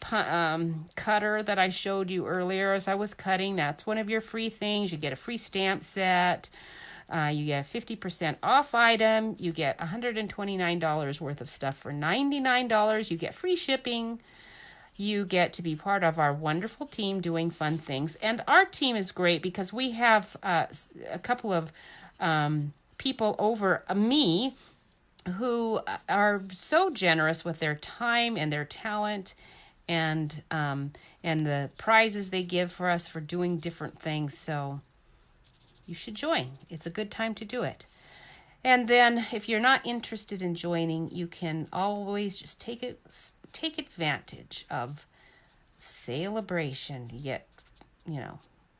cutter that I showed you earlier as I was cutting. That's one of your free things. You get a free stamp set. You get a 50% off item. You get $129 worth of stuff for $99. You get free shipping. You get to be part of our wonderful team doing fun things. And our team is great because we have a couple of people over me who are so generous with their time and their talent and the prizes they give for us for doing different things. So you should join. It's a good time to do it. And then if you're not interested in joining, you can always just take advantage of Celebration. You get,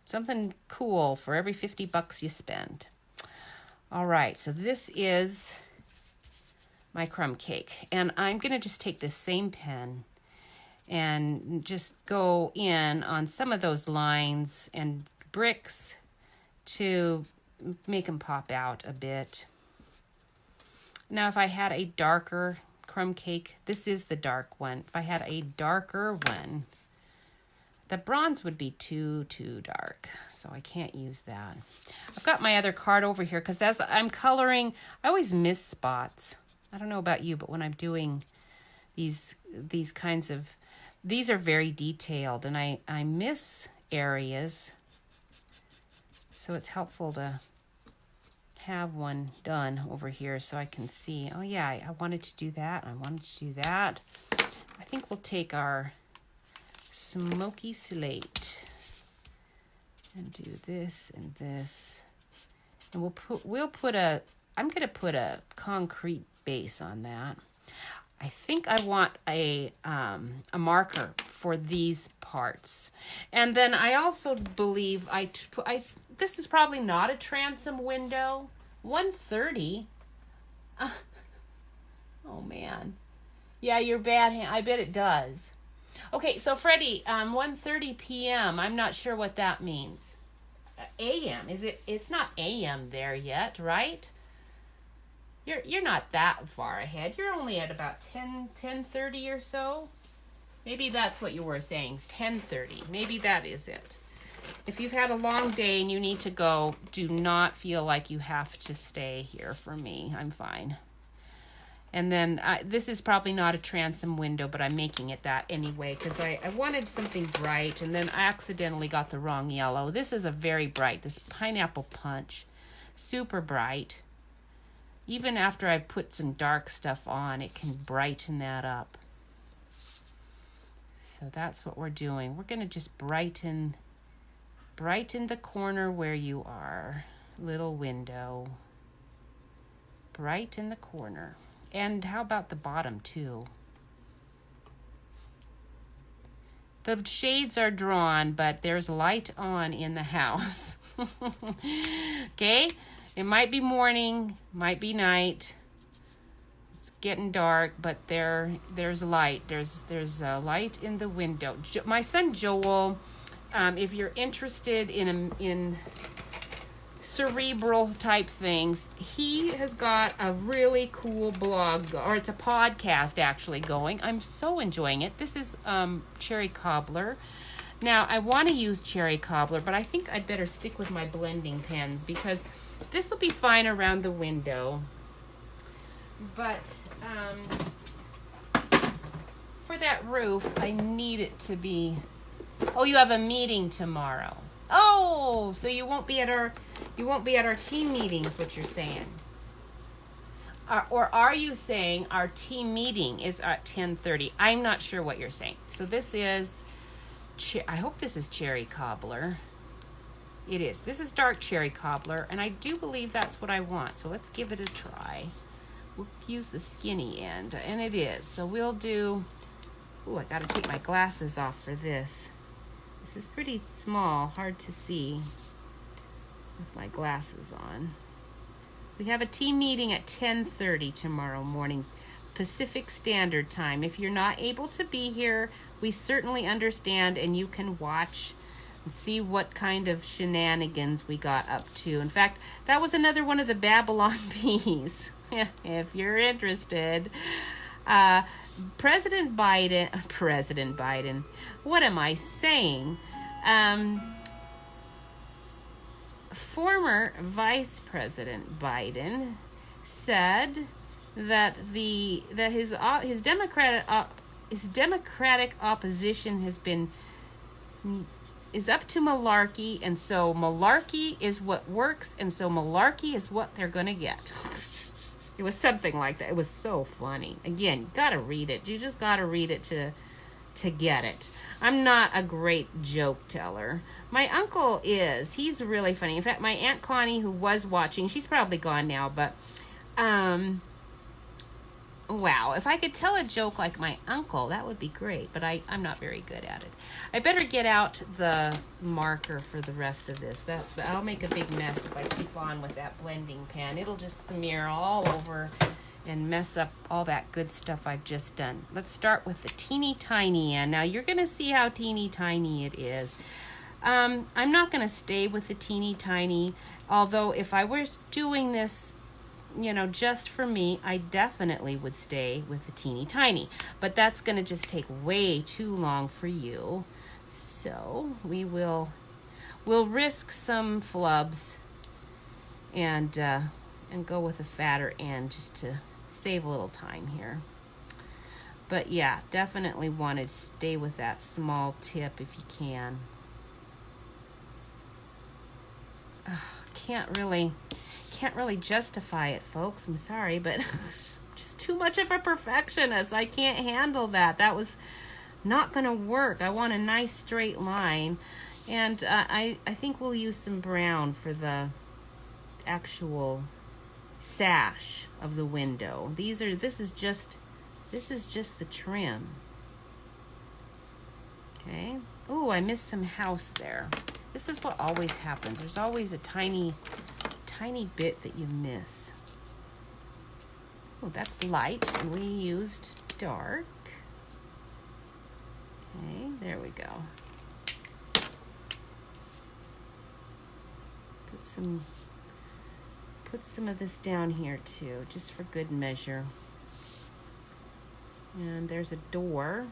something cool for every $50 you spend. All right, so this is my crumb cake. And I'm going to just take this same pen and just go in on some of those lines and bricks to make them pop out a bit. Now, if I had a darker crumb cake, this is the dark one. If I had a darker one, the bronze would be too dark, so I can't use that. I've got my other card over here because as I'm coloring, I always miss spots. I don't know about you, but when I'm doing these kinds of, these are very detailed, and I miss areas. So it's helpful to have one done over here so I can see, oh yeah, I wanted to do that. I wanted to do that. I think we'll take our smoky slate and do this and this. And I'm going to put a concrete base on that. I think I want a marker for these parts. And then I also believe this is probably not a transom window. 1:30. Oh man. Yeah, you're bad hand. I bet it does. Okay, so Freddie, 1:30 p.m. I'm not sure what that means. A.m. Is it? It's not A.M. there yet, right? You're not that far ahead. You're only at about 10:30 or so. Maybe that's what you were saying, 10:30. Maybe that is it. If you've had a long day and you need to go, do not feel like you have to stay here for me. I'm fine. And then this is probably not a transom window, but I'm making it that anyway because I wanted something bright, and then I accidentally got the wrong yellow. This is a very bright, this pineapple punch, super bright. Even after I put some dark stuff on, it can brighten that up. So that's what we're doing. We're going to just brighten the corner where you are. Little window. Brighten the corner. And how about the bottom too? The shades are drawn, but there's light on in the house. Okay? It might be morning, might be night. It's getting dark, but there's light. There's a light in the window. My son Joel, if you're interested in cerebral type things, he has got a really cool blog, or it's a podcast actually going. I'm so enjoying it. This is Cherry Cobbler. Now I want to use Cherry Cobbler, but I think I'd better stick with my blending pens because this will be fine around the window. But for that roof, I need it to be. Oh, you have a meeting tomorrow. Oh, so you won't be at our team meetings, what you're saying. Or are you saying our team meeting is at 10:30? I'm not sure what you're saying. So this is, I hope this is Cherry Cobbler. It is. This is dark Cherry Cobbler, and I do believe that's what I want. So let's give it a try. We'll use the skinny end, and it is. So we'll do, I got to take my glasses off for this. This is pretty small, hard to see with my glasses on. We have a team meeting at 10:30 tomorrow morning, Pacific Standard Time. If you're not able to be here, we certainly understand, and you can watch and see what kind of shenanigans we got up to. In fact, that was another one of the Babylon Bees, if you're interested. President Biden, what am I saying? Former Vice President Biden said that his Democratic opposition is up to malarkey, and so malarkey is what works, and so malarkey is what they're gonna get. It was something like that. It was so funny. Again, you gotta read it. You just gotta read it to get it. I'm not a great joke teller. My uncle is. He's really funny. In fact, my Aunt Connie, who was watching, she's probably gone now, but wow, if I could tell a joke like my uncle, that would be great, but I'm not very good at it. I better get out the marker for the rest of this. I'll make a big mess if I keep on with that blending pen. It'll just smear all over and mess up all that good stuff I've just done. Let's start with the teeny tiny end. Now you're going to see how teeny tiny it is. I'm not going to stay with the teeny tiny, although if I was doing this, just for me, I definitely would stay with the teeny tiny, but that's going to just take way too long for you. So we'll risk some flubs and go with a fatter end just to save a little time here. But yeah, definitely want to stay with that small tip if you can. Can't really justify it, folks. I'm sorry, but just too much of a perfectionist. I can't handle that. That was not going to work. I want a nice straight line. And I think we'll use some brown for the actual sash of the window. This is just the trim. Okay. Oh, I missed some house there. This is what always happens. There's always a tiny bit that you miss. Oh, that's light, and we used dark. Okay, there we go. put some of this down here too, just for good measure. And there's a door.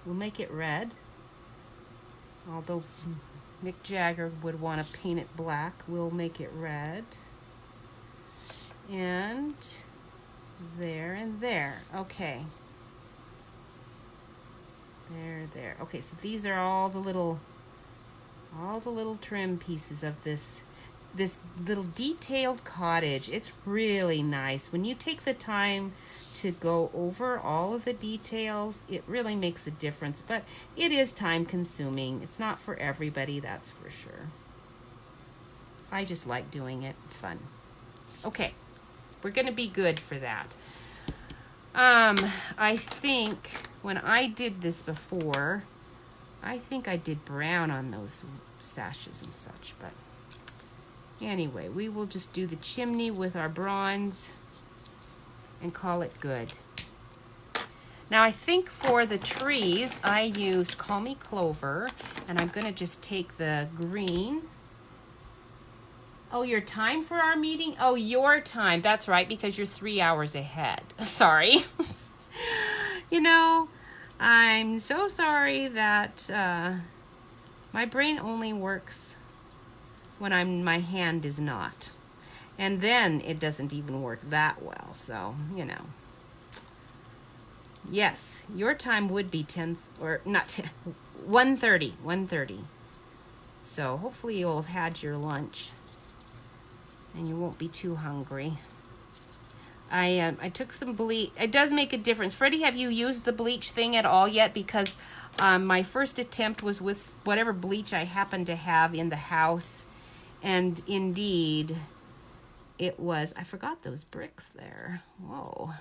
We'll make it red. Although Mick Jagger would want to paint it black, we'll make it red. And there and there. Okay. There. Okay, so these are all the little trim pieces of this little detailed cottage. It's really nice. When you take the time to go over all of the details, it really makes a difference, but it is time consuming. It's not for everybody, that's for sure. I just like doing it. It's fun. Okay, we're gonna be good for that. I think when I did this before, I think I did brown on those sashes and such, but anyway, we will just do the chimney with our bronze and call it good. Now I think for the trees, I used Call Me Clover, and I'm gonna just take the green. Oh, your time for our meeting? Oh, your time. That's right, because you're 3 hours ahead. Sorry. You know, I'm so sorry that my brain only works when my hand is not. And then it doesn't even work that well, so, you know. Yes, your time would be 1:30. So hopefully you'll have had your lunch and you won't be too hungry. I took some bleach. It does make a difference. Freddie, have you used the bleach thing at all yet? Because my first attempt was with whatever bleach I happened to have in the house. And indeed, it was, I forgot those bricks there. Whoa.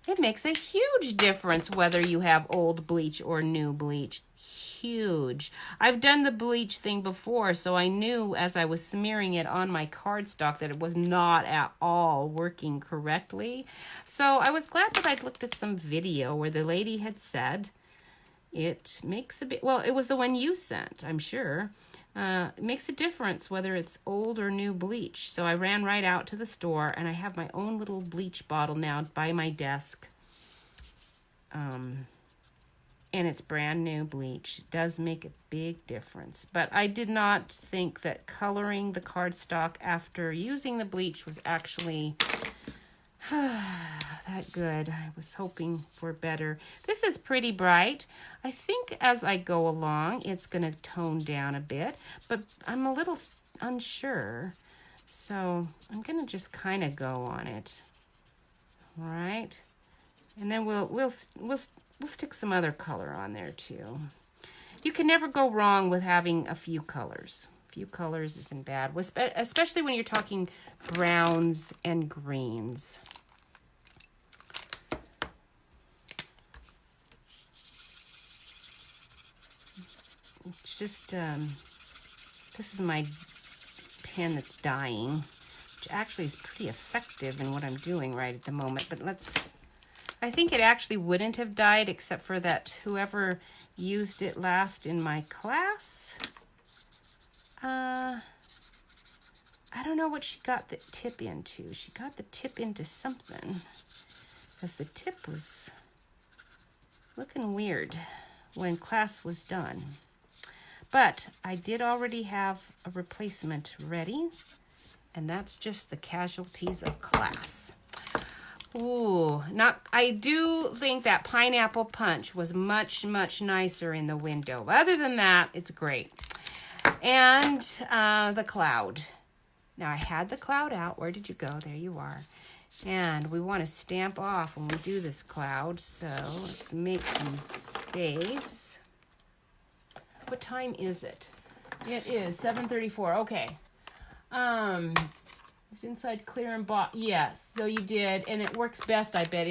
It makes a huge difference whether you have old bleach or new bleach. Huge. I've done the bleach thing before, so I knew as I was smearing it on my cardstock that it was not at all working correctly. So I was glad that I'd looked at some video where the lady had said it makes a bit, well, it was the one you sent, I'm sure. It makes a difference whether it's old or new bleach. So I ran right out to the store, and I have my own little bleach bottle now by my desk. And it's brand new bleach. It does make a big difference. But I did not think that coloring the cardstock after using the bleach was actually that good. I was hoping for better. This is pretty bright. I think as I go along, it's going to tone down a bit, but I'm a little unsure. So I'm going to just kind of go on it. All right. And then we'll stick some other color on there too. You can never go wrong with having a few colors. A few colors isn't bad, especially when you're talking browns and greens. It's just, this is my pen that's dying, which actually is pretty effective in what I'm doing right at the moment, but I think it actually wouldn't have died except for that whoever used it last in my class, I don't know what she got the tip into. She got the tip into something, because the tip was looking weird when class was done. But I did already have a replacement ready, and that's just the casualties of class. Ooh, I do think that pineapple punch was much, much nicer in the window. Other than that, it's great. And the cloud. Now, I had the cloud out. Where did you go? There you are. And we want to stamp off when we do this cloud. So let's make some space. What time is it? It is 7:34. Okay. It's inside clear emboss. Yes, so you did, and it works best, I bet.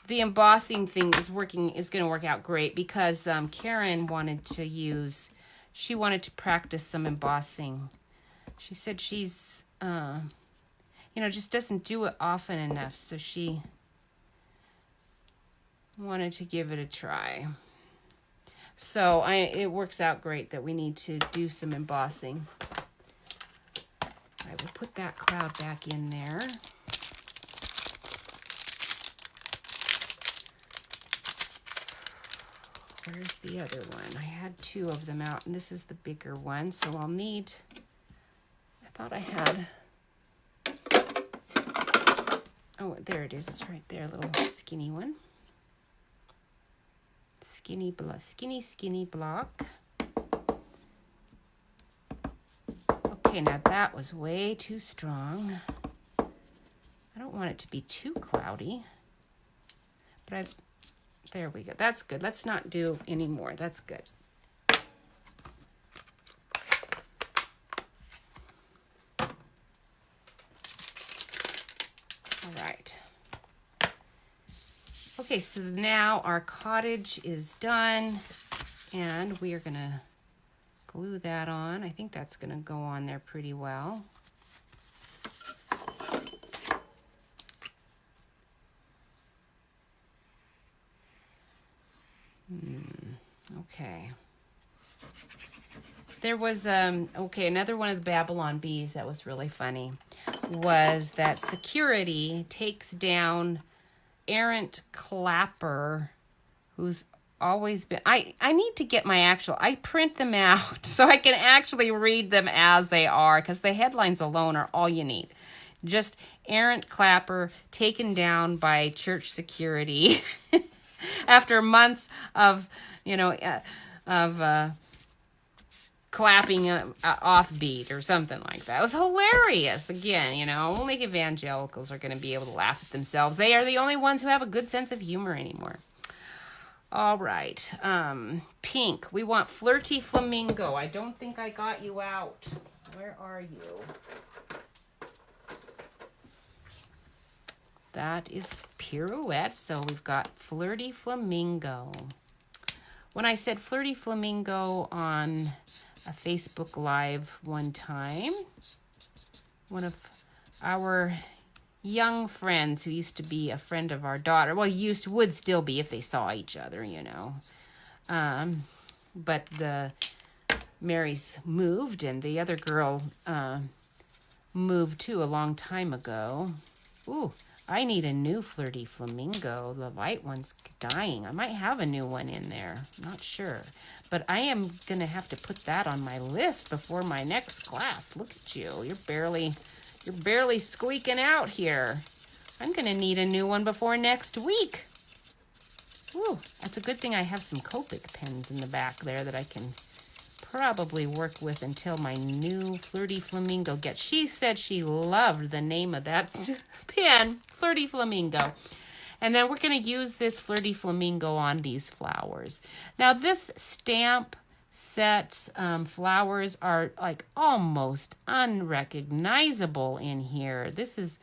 The embossing thing is going to work out great because Karen wanted to practice some embossing. She said she's, just doesn't do it often enough, so she wanted to give it a try. So it works out great that we need to do some embossing. I will put that cloud back in there. Where's the other one? I had two of them out, and this is the bigger one, so I'll need, I thought I had, oh, there it is. It's right there, a little skinny one. Skinny block. Okay, now that was way too strong. I don't want it to be too cloudy, but there we go. That's good. Let's not do any more. That's good. All right. Okay, so now our cottage is done, and we are going to glue that on. I think that's going to go on there pretty well. Okay. There was, okay, another one of the Babylon Bees that was really funny was that security takes down Errant Clapper, who's always been, I need to get my actual, I print them out so I can actually read them as they are, because the headlines alone are all you need. Just Errant Clapper taken down by church security after months of, you know, clapping offbeat or something like that. It was hilarious. Again, you know, only evangelicals are going to be able to laugh at themselves. They are the only ones who have a good sense of humor anymore. All right. Pink. We want Flirty Flamingo. I don't think I got you out. Where are you? That is Pirouette. So we've got Flirty Flamingo. When I said Flirty Flamingo on a Facebook Live one time, one of our young friends who used to be a friend of our daughter, well, would still be if they saw each other, you know. But Mary's moved, and the other girl moved too a long time ago. Ooh, I need a new Flirty Flamingo. The light one's dying. I might have a new one in there. Not sure. But I am going to have to put that on my list before my next class. Look at you. You're barely squeaking out here. I'm going to need a new one before next week. Ooh, that's a good thing I have some Copic pens in the back there that I can probably work with until my new Flirty Flamingo gets. She said she loved the name of that pen, Flirty Flamingo. And then we're going to use this Flirty Flamingo on these flowers. Now this stamp set flowers are like almost unrecognizable in here. This is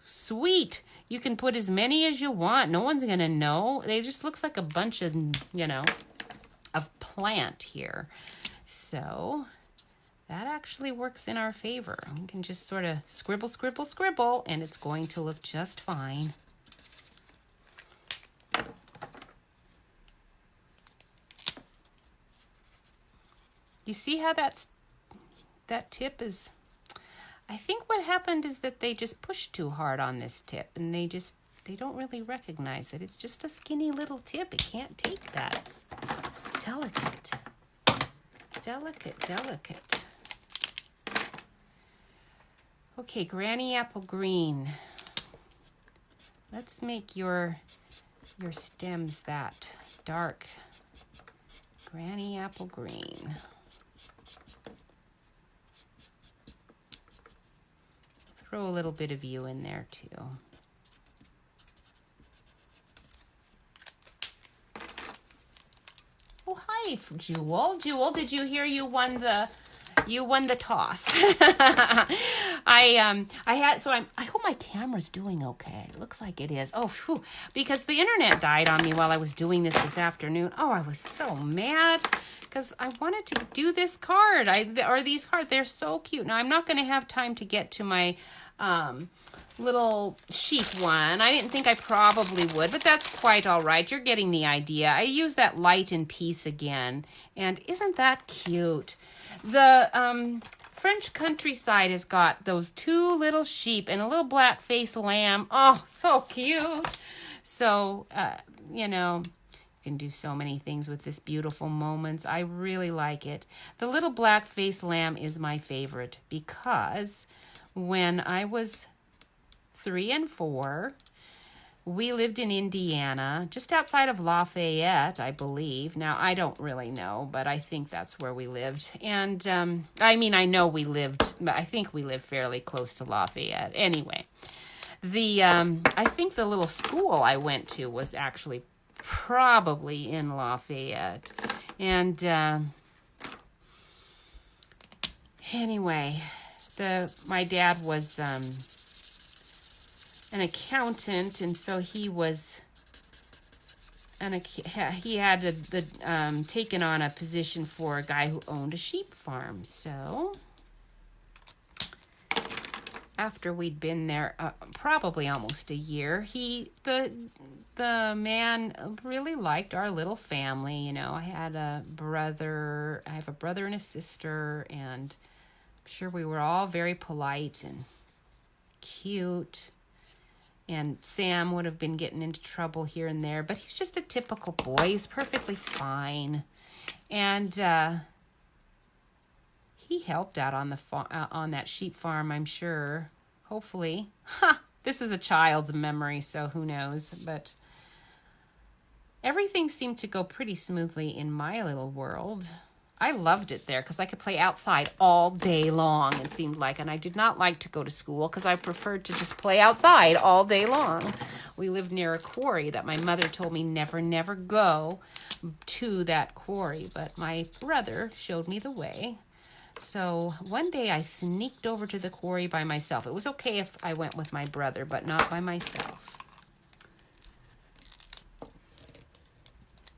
sweet. You can put as many as you want. No one's going to know. They just looks like a bunch of, you know, of plant here. So that actually works in our favor. You can just sort of scribble, scribble, scribble, and it's going to look just fine. You see how that tip is? I think what happened is that they just pushed too hard on this tip, and they don't really recognize that it's just a skinny little tip. It can't take that. It's delicate. Delicate. Okay, Granny Apple Green. Let's make your stems that dark. Granny Apple Green. Throw a little bit of you in there too. Oh, hi, Jewel. Jewel, did you hear you won the toss? I hope my camera's doing okay. It looks like it is. Oh, phew, because the internet died on me while I was doing this afternoon. Oh, I was so mad because I wanted to do this card. These cards. They're so cute. Now I'm not going to have time to get to my little sheep one. I didn't think I probably would, but that's quite all right. You're getting the idea. I use that Light and Peace again, and isn't that cute? The French countryside has got those 2 little sheep and a little black-faced lamb. Oh, so cute. So, you know, you can do so many things with this beautiful moments. I really like it. The little black-faced lamb is my favorite because when I was 3 and 4, we lived in Indiana, just outside of Lafayette, I believe. Now, I don't really know, but I think that's where we lived. And, I mean, I know we lived, but I think we lived fairly close to Lafayette. Anyway, I think the little school I went to was actually probably in Lafayette. And, anyway, my dad was, an accountant, and so he had taken on a position for a guy who owned a sheep farm. So after we'd been there probably almost a year, the man really liked our little family. You know, I have a brother and a sister, and I'm sure we were all very polite and cute. And Sam would have been getting into trouble here and there, but he's just a typical boy. He's perfectly fine. And he helped out on on that sheep farm, I'm sure. Hopefully. This is a child's memory, so who knows. But everything seemed to go pretty smoothly in my little world. I loved it there because I could play outside all day long, it seemed like. And I did not like to go to school because I preferred to just play outside all day long. We lived near a quarry that my mother told me never go to that quarry. But my brother showed me the way. So one day I sneaked over to the quarry by myself. It was okay if I went with my brother, but not by myself.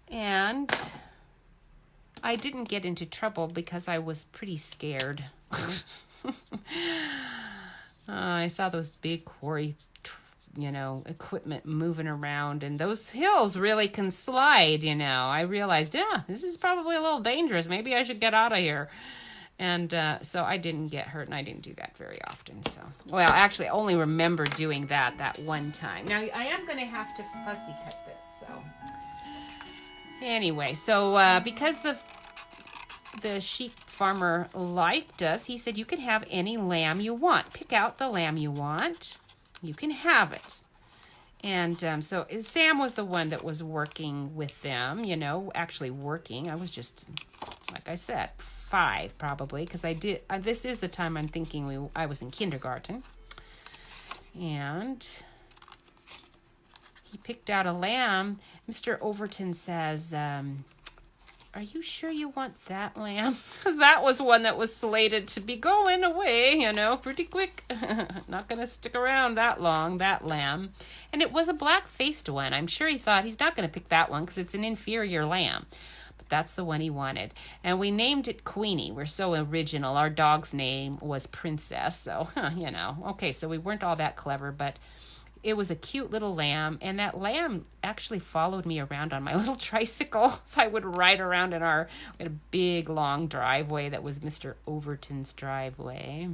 And I didn't get into trouble because I was pretty scared. I saw those big quarry, equipment moving around, and those hills really can slide, I realized, this is probably a little dangerous. Maybe I should get out of here. And so I didn't get hurt, and I didn't do that very often. So, well, actually, I only remember doing that one time. Now, I am going to have to fussy cut this, so. Anyway, so because the sheep farmer liked us, he said, you can have any lamb you want. Pick out the lamb you want. You can have it. And so Sam was the one that was working with them, actually working. I was just, like I said, 5 probably, because this is the time I'm thinking I was in kindergarten. And he picked out a lamb. Mr. Overton says, are you sure you want that lamb? Because that was one that was slated to be going away, pretty quick. Not going to stick around that long, that lamb. And it was a black-faced one. I'm sure he thought he's not going to pick that one because it's an inferior lamb. But that's the one he wanted. And we named it Queenie. We're so original. Our dog's name was Princess. So, Okay, so we weren't all that clever, but it was a cute little lamb, and that lamb actually followed me around on my little tricycle. So I would ride around we had a big, long driveway that was Mr. Overton's driveway.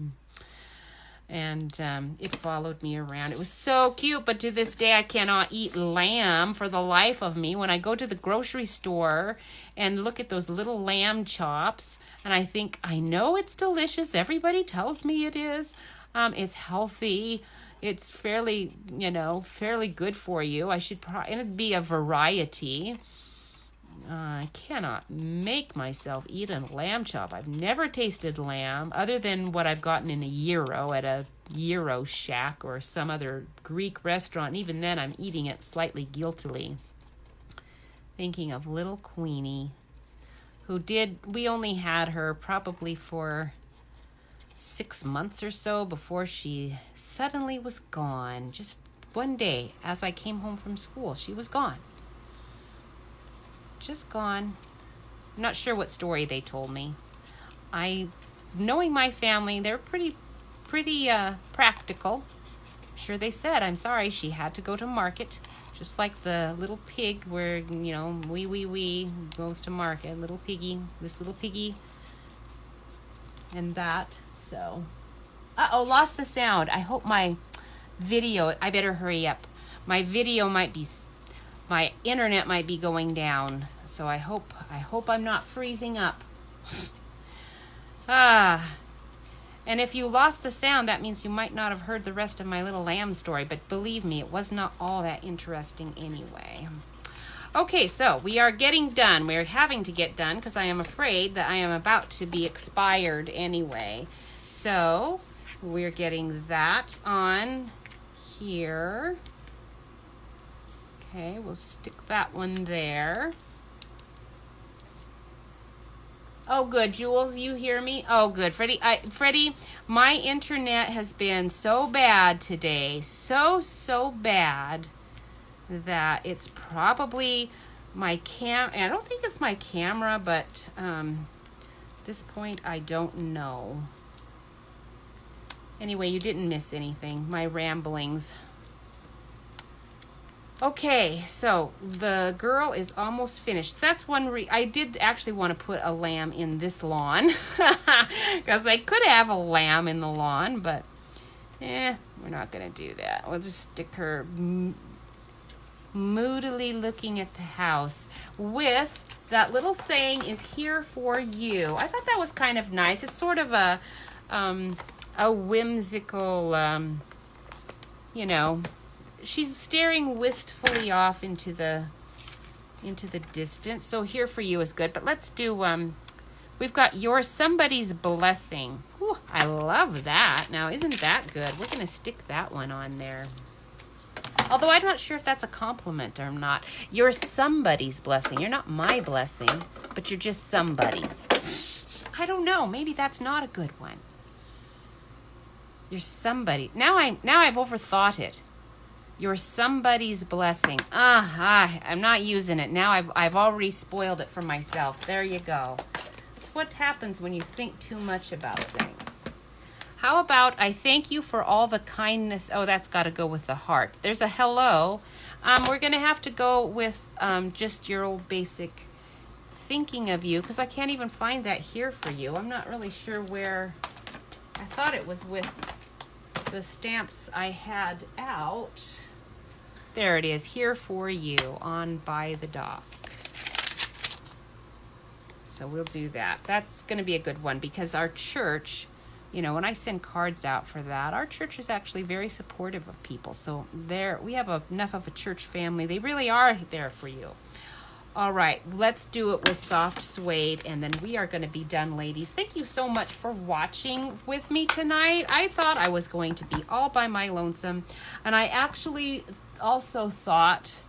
And it followed me around. It was so cute, but to this day I cannot eat lamb for the life of me. When I go to the grocery store and look at those little lamb chops, and I think, I know it's delicious. Everybody tells me it is. It's healthy. It's fairly good for you. It'd be a variety. I cannot make myself eat a lamb chop. I've never tasted lamb other than what I've gotten in a gyro at a gyro shack or some other Greek restaurant. Even then, I'm eating it slightly guiltily. Thinking of little Queenie, we only had her probably for 6 months or so before she suddenly was gone. Just one day as I came home from school, she was gone. Just gone. I'm not sure what story they told me. Knowing my family, they're pretty practical. I'm sure they said, I'm sorry, she had to go to market. Just like the little pig where, wee goes to market. This little piggy. And that So, uh-oh, lost the sound. I hope my video, I better hurry up. My video might be, my internet might be going down. So I hope I'm not freezing up. And if you lost the sound, that means you might not have heard the rest of my little lamb story. But believe me, it was not all that interesting anyway. Okay, so we are getting done. We're having to get done because I am afraid that I am about to be expired anyway. So we're getting that on here. Okay, we'll stick that one there. Oh, good. Jules, you hear me? Oh, good. Freddie, my internet has been so bad today. So bad that it's probably my I don't think it's my camera, but at this point, I don't know. Anyway, you didn't miss anything. My ramblings. Okay, so the girl is almost finished. That's one I did actually want to put a lamb in this lawn because I could have a lamb in the lawn, but we're not going to do that. We'll just stick her moodily looking at the house with that little saying is here for you. I thought that was kind of nice. It's sort of a whimsical, she's staring wistfully off into the distance. So here for you is good. But let's do, we've got your somebody's blessing. Whew, I love that. Now, isn't that good? We're going to stick that one on there. Although I'm not sure if that's a compliment or not. You're somebody's blessing. You're not my blessing, but you're just somebody's. I don't know. Maybe that's not a good one. You're somebody. Now I've overthought it. You're somebody's blessing. I'm not using it. Now I've already spoiled it for myself. There you go. It's what happens when you think too much about things. How about I thank you for all the kindness. Oh, that's got to go with the heart. There's a hello. We're going to have to go with just your old basic thinking of you because I can't even find that here for you. I'm not really sure where. I thought it was with the stamps I had out. There it is, here for you on By the Dock. So we'll do that. That's going to be a good one because our church, when I send cards out for that, our church is actually very supportive of people. So we have enough of a church family. They really are there for you. All right, let's do it with soft suede, and then we are going to be done, ladies. Thank you so much for watching with me tonight. I thought I was going to be all by my lonesome, and I actually also thought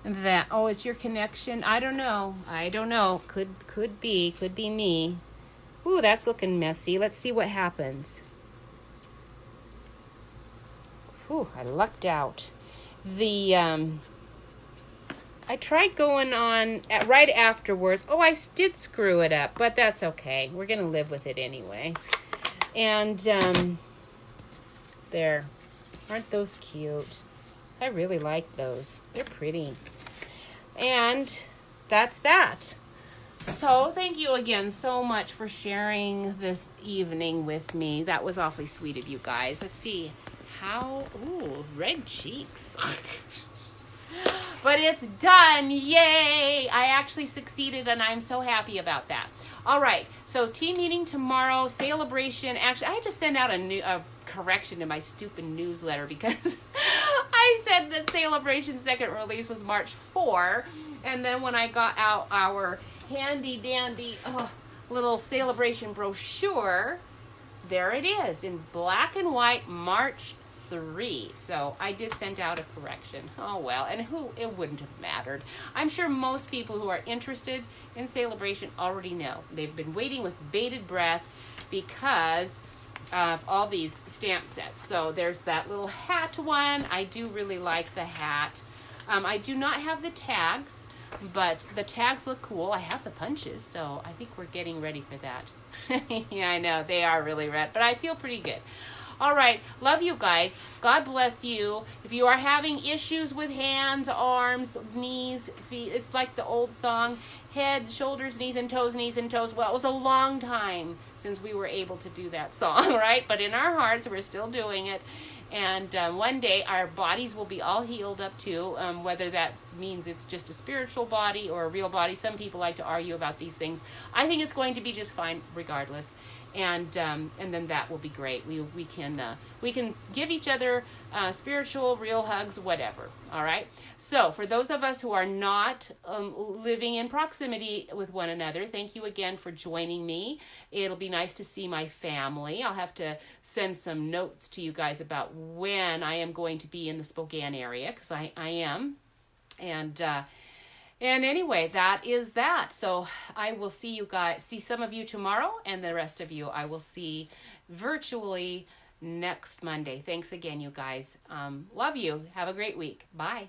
that, it's your connection. I don't know. Could be me. Ooh, that's looking messy. Let's see what happens. Ooh, I lucked out. I tried going on right afterwards. Oh, I did screw it up, but that's okay. We're going to live with it anyway. And there. Aren't those cute? I really like those. They're pretty. And that's that. So thank you again so much for sharing this evening with me. That was awfully sweet of you guys. Let's see. Red cheeks. But it's done. Yay! I actually succeeded, and I'm so happy about that. All right. So team meeting tomorrow. Celebration. Actually, I had to send out a correction to my stupid newsletter because I said that Celebration second release was March 4. And then when I got out our handy dandy little Celebration brochure, there it is in black and white, March 3. So I did send out a correction. Oh well, and it wouldn't have mattered. I'm sure most people who are interested in Celebration already know. They've been waiting with bated breath because of all these stamp sets. So there's that little hat one. I do really like the hat. I do not have the tags, but the tags look cool. I have the punches, so I think we're getting ready for that. Yeah, I know. They are really red, but I feel pretty good. All right. Love you guys. God bless you. If you are having issues with hands, arms, knees, feet, it's like the old song, head, shoulders, knees and toes, knees and toes. Well, it was a long time since we were able to do that song, right? But in our hearts, we're still doing it. And one day our bodies will be all healed up too, whether that means it's just a spiritual body or a real body. Some people like to argue about these things. I think it's going to be just fine regardless. And then that will be great. We can give each other spiritual, real hugs, whatever. All right. So for those of us who are not living in proximity with one another, thank you again for joining me. It'll be nice to see my family. I'll have to send some notes to you guys about when I am going to be in the Spokane area, because I am. And anyway, that is that. So I will see some of you tomorrow, and the rest of you I will see virtually next Monday. Thanks again, you guys. Love you. Have a great week. Bye.